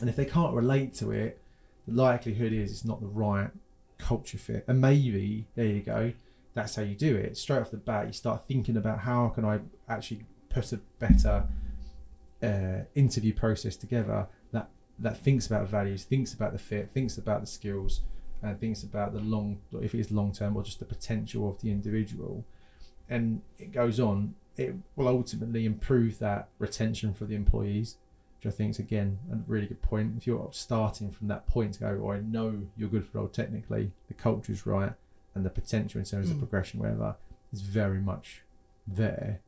And if they can't relate to it, the likelihood is it's not the right culture fit. And maybe there you go. That's how you do it. Straight off the bat, you start thinking about how can I actually put a better interview process together that thinks about values, thinks about the fit, thinks about the skills, and thinks about if it is long term or just the potential of the individual. And it goes on. It will ultimately improve that retention for the employees, which I think is again a really good point. If you're starting from that point to go, I know you're good for the role technically, the culture's right, and the potential in terms of progression, whatever, is very much there.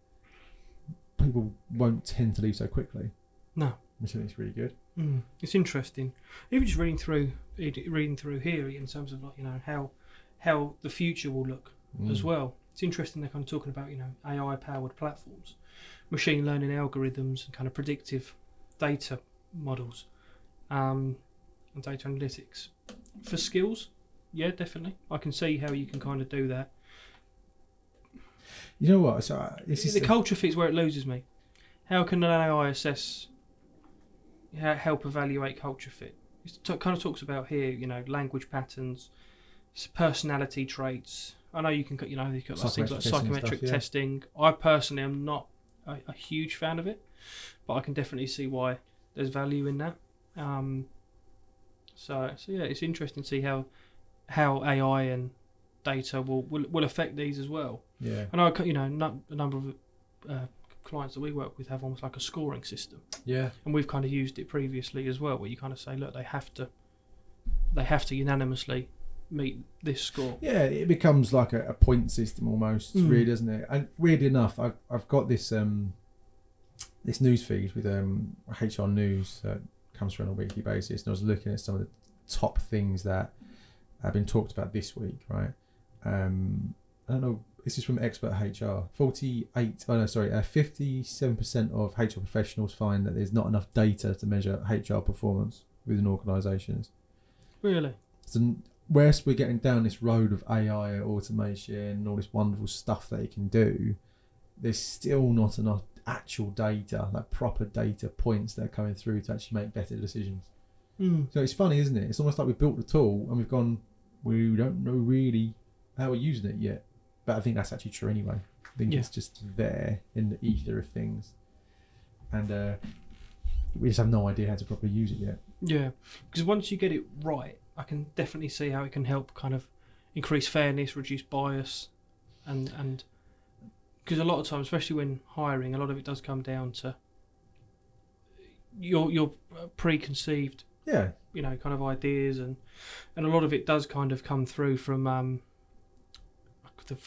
People won't tend to leave so quickly. No. Which I think is really good. It's interesting. Even just reading through here in terms of how the future will look as well. It's interesting they're kind of talking about AI powered platforms, machine learning algorithms, and kind of predictive data models, and data analytics for skills. Yeah, definitely. I can see how you can kind of do that. You know what? So the culture fit's where it loses me. How can an AI assess, help evaluate culture fit? It kind of talks about here, language patterns, personality traits. I know you can, you've got things like psychometric testing. I personally am not a huge fan of it, but I can definitely see why there's value in that. So yeah, it's interesting to see how AI and data will affect these as well. Yeah. And a number of clients that we work with have almost like a scoring system. Yeah. And we've kind of used it previously as well, where you kind of say, look, they have to unanimously meet this score. Yeah, it becomes like a point system almost, really, doesn't it? And weirdly enough, I've got this this news feed with HR News that comes through on a weekly basis, and I was looking at some of the top things that have been talked about this week, right? I don't know. This is from Expert HR. 57% of HR professionals find that there's not enough data to measure HR performance within organisations. Really? So, whereas we're getting down this road of AI, automation, and all this wonderful stuff that it can do, there's still not enough actual data, like proper data points that are coming through to actually make better decisions. So it's funny, isn't it? It's almost like we built the tool and we've gone, we don't know really how we're using it yet. But I think that's actually true anyway. I think it's just there in the ether of things. And we just have no idea how to properly use it yet. Yeah. Because once you get it right, I can definitely see how it can help kind of increase fairness, reduce bias, and because a lot of times, especially when hiring, a lot of it does come down to your preconceived kind of ideas, and a lot of it does kind of come through from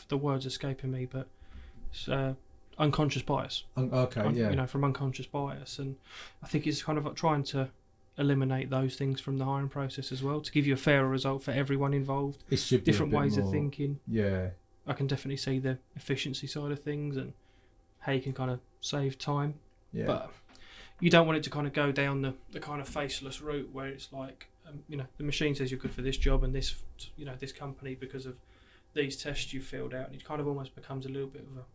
the word's escaping me, but it's unconscious bias. From unconscious bias, and I think it's kind of like trying to eliminate those things from the hiring process as well to give you a fairer result for everyone involved. It should be different ways of thinking. Yeah, I can definitely see the efficiency side of things and how you can kind of save time. Yeah. But you don't want it to kind of go down the kind of faceless route where it's like, the machine says you're good for this job and this, this company because of these tests you filled out, and it kind of almost becomes a little bit of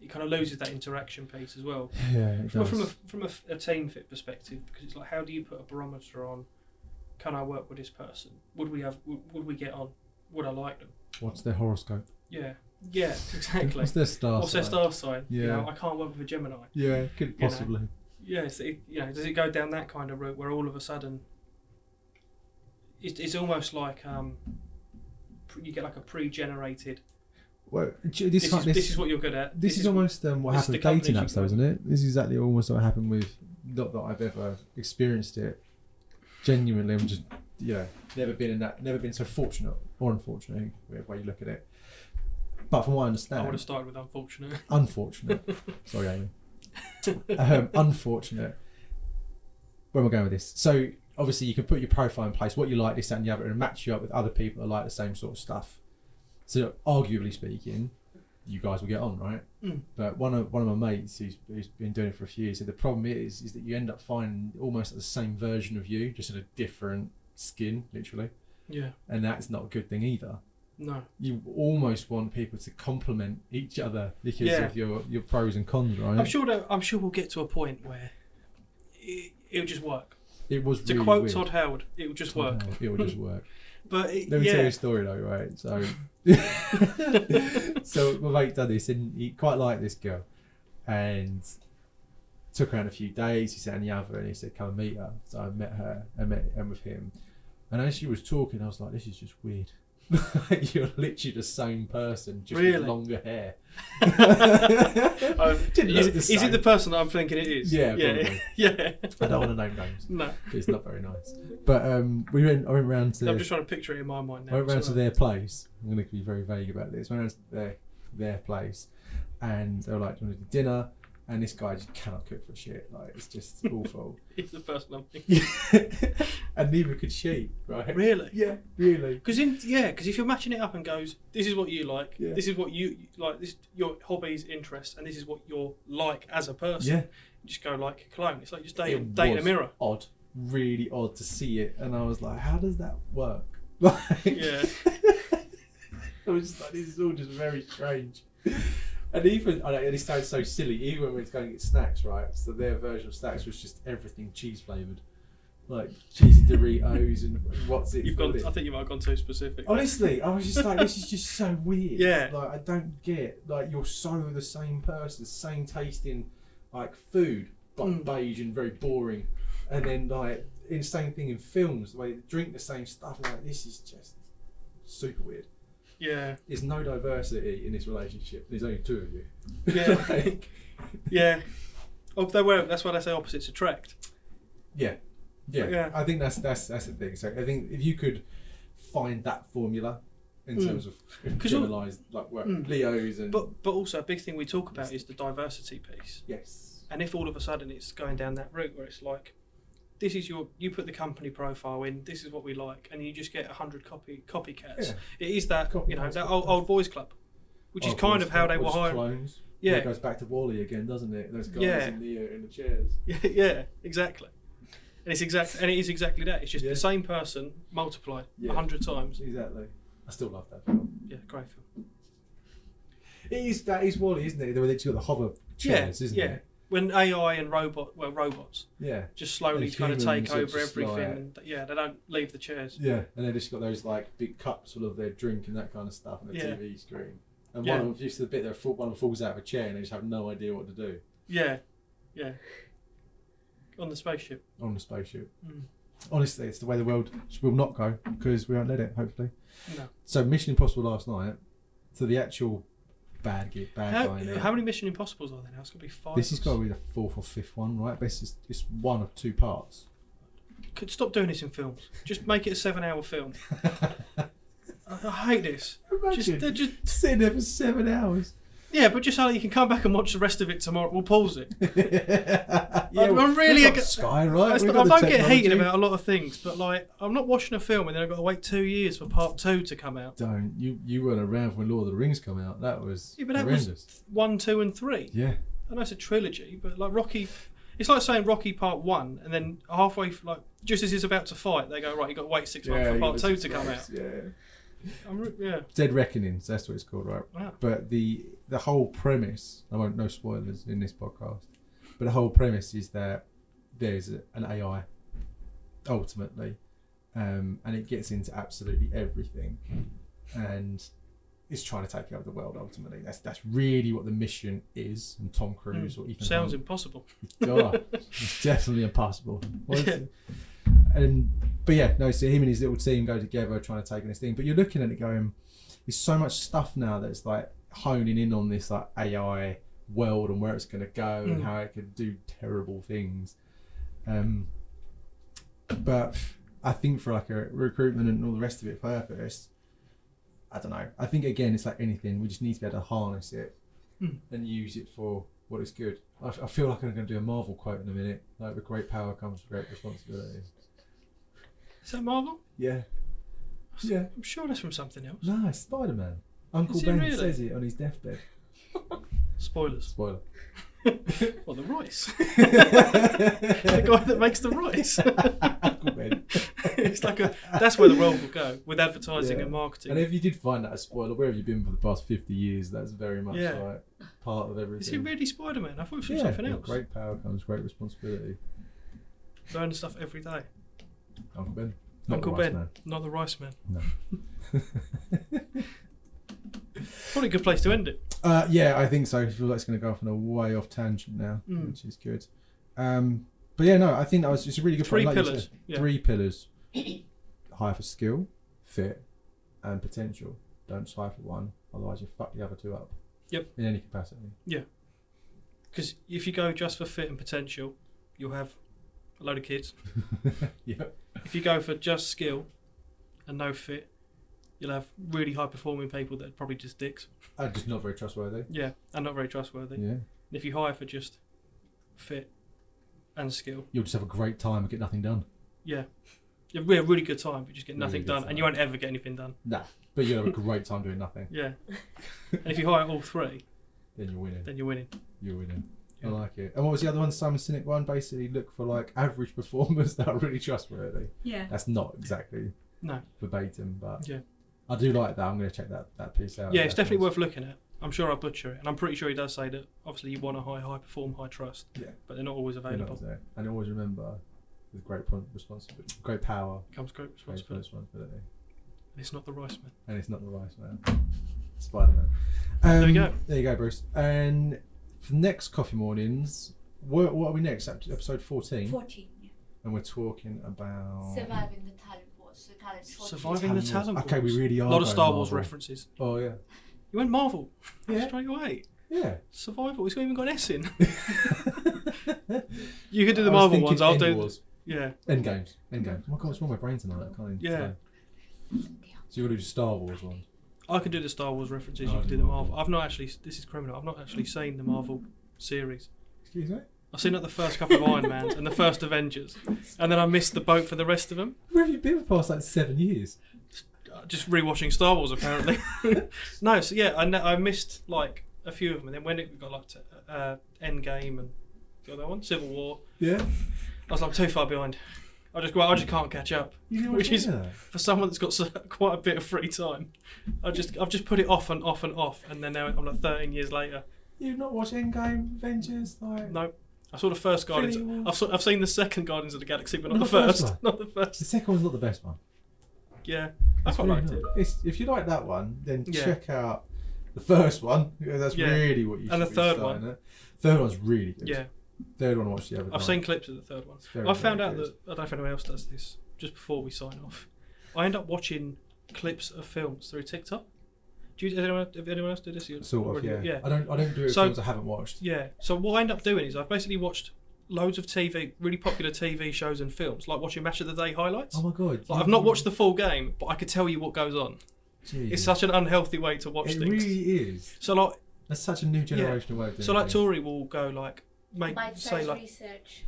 it kind of loses that interaction piece as well. Yeah, it does. From a team fit perspective, because it's like, how do you put a barometer on, can I work with this person? Would we get on? Would I like them? What's their horoscope? Yeah, exactly. What's their star sign? Yeah. I can't work with a Gemini. Yeah, could possibly. Does it go down that kind of route where all of a sudden it's almost like you get like a pre-generated. Well, this is what you're good at. This is almost what happened with dating apps, though, isn't it? This is exactly almost what happened with. Not that I've ever experienced it. Genuinely, I'm just never been so fortunate or unfortunate, whatever way you look at it. But from what I understand, I would have started with unfortunate. Unfortunate. Sorry, Amy. Unfortunate. Where am I going with this? So obviously you can put your profile in place, what you like, this, that, and the other, and match you up with other people that like the same sort of stuff. So arguably speaking, you guys will get on, right? But one of my mates who's been doing it for a few years said the problem is that you end up finding almost the same version of you, just in a different skin, literally. Yeah. And that's not a good thing either. No. You almost want people to complement each other because of your pros and cons, right? I'm sure we'll get to a point where it'll just work. It was to really quote weird. Todd Howard, it will just work. It will just work. But let me tell you a story though, right? So, so my mate done this, and he quite liked this girl, and took her on a few days. He sat on the other, and he said, "Come and meet her." So I met her, and met with him, and as she was talking, I was like, "This is just weird." You're literally the same person, just with longer hair. Is it the person that I'm thinking it is? Yeah, probably. Yeah. I don't want to name names. No, it's not very nice. But I went round to. I'm just trying to picture it in my mind now. I went round to their place. I'm going to be very vague about this. I went round to their place, and they were like, "Do you want to do dinner?" And this guy just cannot cook for shit. Like, it's just awful. He's the person I'm thinking. And neither could she, right? Really? Yeah, really. Because if you're matching it up and goes, this is what you like, this is what you like, this your hobbies, interests, and this is what you're like as a person. Yeah. You just go like a clone. It's like just dating a mirror. Odd, really odd to see it, and I was like, how does that work? Yeah. I was just like, this is all just very strange. And even, I know, and it sounds so silly, even when we was going to get snacks, right? So their version of snacks was just everything cheese flavoured. Like cheesy Doritos and what's it? I think you might have gone too specific. Honestly, I was just like, this is just so weird. Yeah. Like, I don't get, like, you're so the same person, same tasting, like, food, but beige and very boring. And then, like, the same thing in films, the way they drink the same stuff. Like, this is just super weird. Yeah. There's no diversity in this relationship. There's only two of you. Yeah. Like, Yeah. Oh, that's why they say opposites attract. yeah. Yeah. Yeah. I think that's the thing. So I think if you could find that formula in terms of generalised, like Leos and... But also a big thing we talk about is the diversity piece. Yes. And if all of a sudden it's going down that route where it's like, this is you put the company profile in, this is what we like, and you just get 100 copycats. Yeah. It is that, Copycats, that old boys club, which is kind of how they were hiring. Clones. Yeah. It goes back to Wall-E again, doesn't it? Those guys Yeah. in the chairs. Yeah, exactly. And it is exactly that. It's just the same person multiplied 100 times. Exactly. I still love that film. Yeah, great film. That is Wall-E, isn't it? Where they've got the hover chairs, isn't it? When AI and robots Yeah. just slowly And kind of take humans are over just everything, like- and they don't leave the chairs. Yeah, and they just got those like big cups full of their drink and that kind of stuff on the Yeah. TV screen. And Yeah. one of them, just the bit that one of them falls out of a chair and they just have no idea what to do Yeah. On the spaceship. on the spaceship. Mm. Honestly, it's the way the world will not go because we won't let it, hopefully. No. So Mission Impossible last night, so the actual bad guy in it. How many Mission Impossibles are there now? It's got to be 5. This has got to be the 4th or 5th one, right? But it's one of 2 parts. Could stop doing this in films. Just make it a 7-hour film. I hate this. Imagine Just sitting there for 7 hours. yeah, but just so you can come back and watch the rest of it tomorrow. We'll pause it. I'm really we've got Sky, right? I We've got don't the get heated technology. about a lot of things, but like I'm not watching a film and then I've got to wait 2 years for part 2 to come out. Don't you weren't around when Lord of the Rings come out? That was Yeah, but that horrendous. was 1, 2, and 3. Yeah. I know it's a trilogy, but like Rocky, it's like saying Rocky Part 1, and then halfway, like just as he's about to fight, they go right. You got to wait 6 months for Part 2 to come out. Yeah. Dead Reckonings, that's what it's called, right? Wow. But the whole premise, I won't no spoilers in this podcast, but the whole premise is that there's an AI, ultimately, and it gets into absolutely everything, and it's trying to take over the world. Ultimately, that's really what the mission is. And Tom Cruise or Ethan Sounds Hunt, impossible. God, it's definitely impossible. But yeah, no. So him and his little team go together trying to take on this thing. But you're looking at it going, there's so much stuff now that's like honing in on this like AI world and where it's going to go and how it could do terrible things. But I think for like a recruitment and all the rest of it purpose, I don't know. I think again, it's like anything. We just need to be able to harness it and use it for what is good. I feel like I'm going to do a Marvel quote in a minute. Like, with great power comes great responsibility. Is that Marvel? Yeah. Yeah. I'm sure that's from something else. No, it's Spider-Man. Uncle Is it Ben really? says it on his deathbed. Spoilers. Spoiler. Well, the rice. The guy that makes the rice. Uncle Ben. It's like that's where the world will go with advertising and marketing. And if you did find that a spoiler, where have you been for the past 50 years? That's very much like part of everything. Is it really Spider-Man? I thought it was from yeah, something with else. great power comes great responsibility. Learning stuff every day. Uncle Ben. Not Uncle the rice Ben, man. not the rice man. No. Probably a good place to end it. Yeah, I think so. I feel like it's going to go off on a way off tangent now, which is good. But yeah, no, I think that was just a really good Three point. Like pillars. you said, Yeah. 3 pillars. Hire for skill, fit, and potential. Don't just hire for one, otherwise you fuck the other 2 up. Yep. In any capacity. Yeah. Because if you go just for fit and potential, you'll have a load of kids. Yep. If you go for just skill and no fit, you'll have really high performing people that are probably just dicks. Just not very trustworthy. Yeah, and not very trustworthy. Yeah. And if you hire for just fit and skill, You'll just have a great time and get nothing done. yeah, you'll have a really good time, but just get Really nothing good done, time. and you won't ever get anything done. Nah. But you'll have a great time doing nothing. Yeah. And if you hire all 3, Then you're winning. then you're winning. You're winning. Yeah. I like it. And what was the other one? Simon Sinek one? Basically look for like average performers that are really trustworthy. Yeah. That's not exactly No. verbatim, but Yeah. I do like that. I'm going to check that piece out. Yeah, it's definitely worth looking at. I'm sure I butcher it, and I'm pretty sure he does say that. Obviously, you want a high perform, high trust. Yeah. But they're not always available. And always remember, with great responsibility, great power Comes great responsibility. responsibility. And it's not the rice man. And it's not the rice man. Spider-Man. There we go. There you go, Bruce. And for next coffee mornings, what are we next? Episode 14. 14. Yeah. And we're talking about Surviving the talent wars. The talent wars. Surviving the talent wars. Okay, we really are. A lot of Star Wars Marvel. references. Oh yeah. You went Marvel. Yeah. Straight away. Yeah. Survival. It's not even got an S in. You could do the Marvel ones. I'll do. Yeah. Endgames. Oh my God, what's wrong with my brain tonight? I can't even Yeah. So you want to do Star Wars ones? I can do the Star Wars references. Oh, You can do do the Marvel. Marvel. I've not actually. This is criminal. I've not actually seen the Marvel series. Excuse me? I've seen like the first couple of Iron Mans and the first Avengers, and then I missed the boat for the rest of them. Where have you been for the past like 7 years? Just rewatching Star Wars apparently. No, so yeah, I missed like a few of them, and then when it got like to Endgame and the other one, Civil War, Yeah. I was like too far behind. I just can't catch up. You know Which is that? for someone that's got quite a bit of free time. I've just put it off and off and off, and then now I'm like 13 years later. You've not watched Endgame, Avengers, like No, I saw the first Guardians. Infinity War? I've seen the second Guardians of the Galaxy, but not Not the the first first. one? Not the the first. second one's not the best one. Yeah, I It's quite really liked not. it. If you like that one, then Yeah. check out the first one, because that's Yeah. really what you should And the be third starting one. at. Third one's really good. Yeah, Third one I watched the other I've night. seen clips of the third one. Very, I found very out good. that I don't know if anyone else does this. Just before we sign off, I end up watching clips of films through TikTok. Have anyone else do this? Sort of, yeah. Yeah. I don't do it with So- films I haven't watched. Yeah. So what I end up doing is I've basically watched loads of TV, really popular TV shows and films, like watching Match of the Day highlights. Oh my God. Like, I've not watched the full game, but I could tell you what goes on. Jeez. It's such an unhealthy way to watch It things. really is. So like, That's such a new generational way of doing so like things. Tori will go like Bite-sized say like research.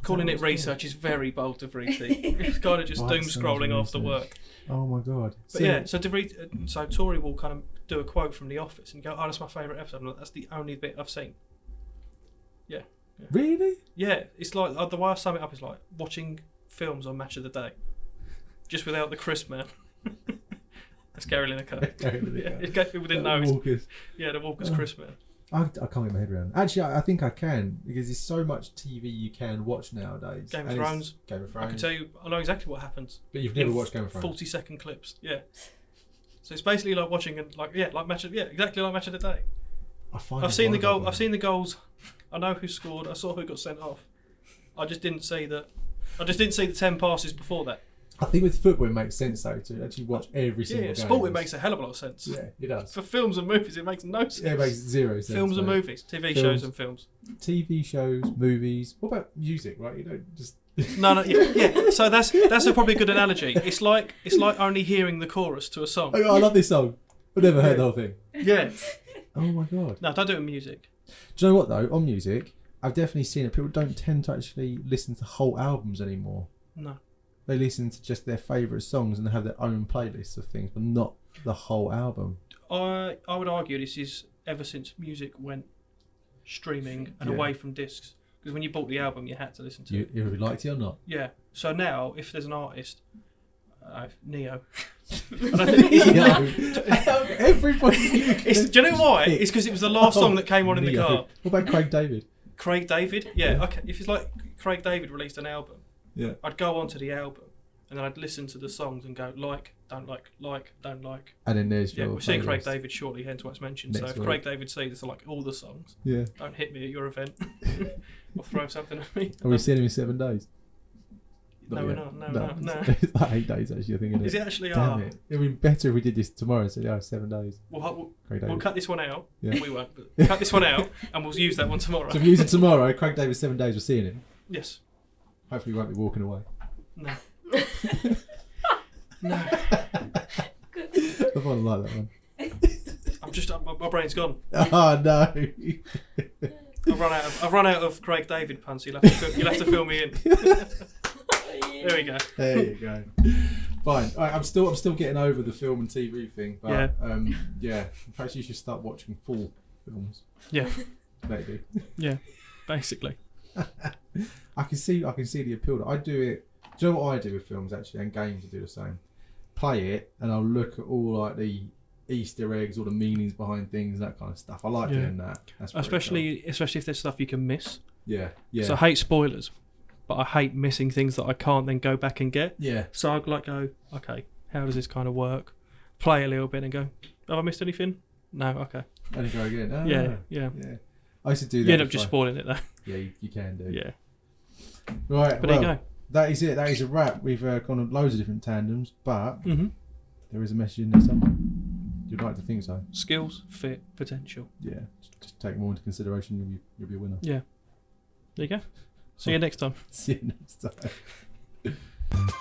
calling what it it's research is very bold of Reeti. It's kind of just doom Bite-sized scrolling after research. work. Oh my God. But yeah, so Tori will kind of do a quote from The Office and go, "Oh, that's my favourite episode." I'm like, that's the only bit I've seen. Really? Yeah, it's like the way I sum it up is like watching films on Match of the Day, just without the crisp man. That's Gary Lineker. Yeah, in case people didn't know. Walkers. Yeah, the Walker's Oh. crisp man. I can't get my head around. Actually, I think I can, because there's so much TV you can watch nowadays. Game of And Thrones. Game of I Thrones. can tell you, I know exactly what happens. But you've never in watched Game of Thrones. 40-second clips. Yeah. So it's basically like watching and exactly like Match of the Day. I've seen the goal. I've seen the goals. I know who scored. I saw who got sent off. I just didn't see that. I just didn't see the 10 passes before that. I think with football it makes sense though to actually watch every single game. Sport it makes a hell of a lot of sense. Yeah, it does. For films and movies, it makes no sense. Yeah, it makes zero sense. Films and mate. movies, TV Films. shows and films. TV shows, movies. What about music? Right, you don't just. No, yeah. So that's probably a good analogy. It's like only hearing the chorus to a song. Oh, I love this song. I've never heard the whole thing. Yeah. Oh my God. No, don't do it in music. Do you know what though? On music, I've definitely seen it. People don't tend to actually listen to whole albums anymore. No. They listen to just their favourite songs and have their own playlists of things, but not the whole album. I would argue this is ever since music went streaming and Yeah. away from discs. Because when you bought the album, you had to listen to it. You liked it or not? Yeah. So now, if there's an artist, Neo. Everybody. Do you know why? It's because it was the last song that came on in the Neo. car. What about Craig David? Craig David? Yeah, Yeah. okay. If it's like Craig David released an album, Yeah. I'd go onto the album and then I'd listen to the songs and go like, don't like, don't like. And then there's Yeah, your we're seeing Craig playlist. David shortly, hence why it's mentioned. So Next if week. Craig David sees it's like all the songs, Yeah. don't hit me at your event or throw something at me. Are we seeing him in 7 days? No, we're not. No. It's like 8 days actually, I think. Isn't Is it? it actually? Damn it. It would be better if we did this tomorrow. So yeah, 7 days. We'll Craig we'll David. cut this one out. Yeah. We won't. But cut this one out and we'll use that one tomorrow. So if we use it tomorrow, Craig David 7 days, we're seeing him. Yes. Hopefully, we won't be walking away. No. No. I find I like that one. I'm just my brain's gone. Oh no. I've run out of Craig David puns. So you'll have to fill me in. There we go. There you go. Fine. All right, I'm still getting over the film and TV thing, but yeah. Perhaps you should start watching full films. Yeah. Maybe. Yeah. Basically. I can see the appeal. I do it. Do you know what I do with films actually, and games? I do the same. Play it, and I'll look at all like the Easter eggs, all the meanings behind things, that kind of stuff. I like doing that. That's very especially if there's stuff you can miss. Yeah, yeah. So I hate spoilers, but I hate missing things that I can't then go back and get. Yeah. So I'd like go, okay, how does this kind of work? Play a little bit and go, have I missed anything? No, okay. And you go again. Ah, Yeah. I used to do that. You end up just spoiling it though. Yeah, you can do. Yeah. Right. But there you go. That is it. That is a wrap. We've gone on loads of different tandems, but Mm-hmm. there is a message in there somewhere. You'd like to think so. Skills, fit, potential. Yeah. Just take more into consideration. You'll be a winner. Yeah. There you go. See you next time. See you next time.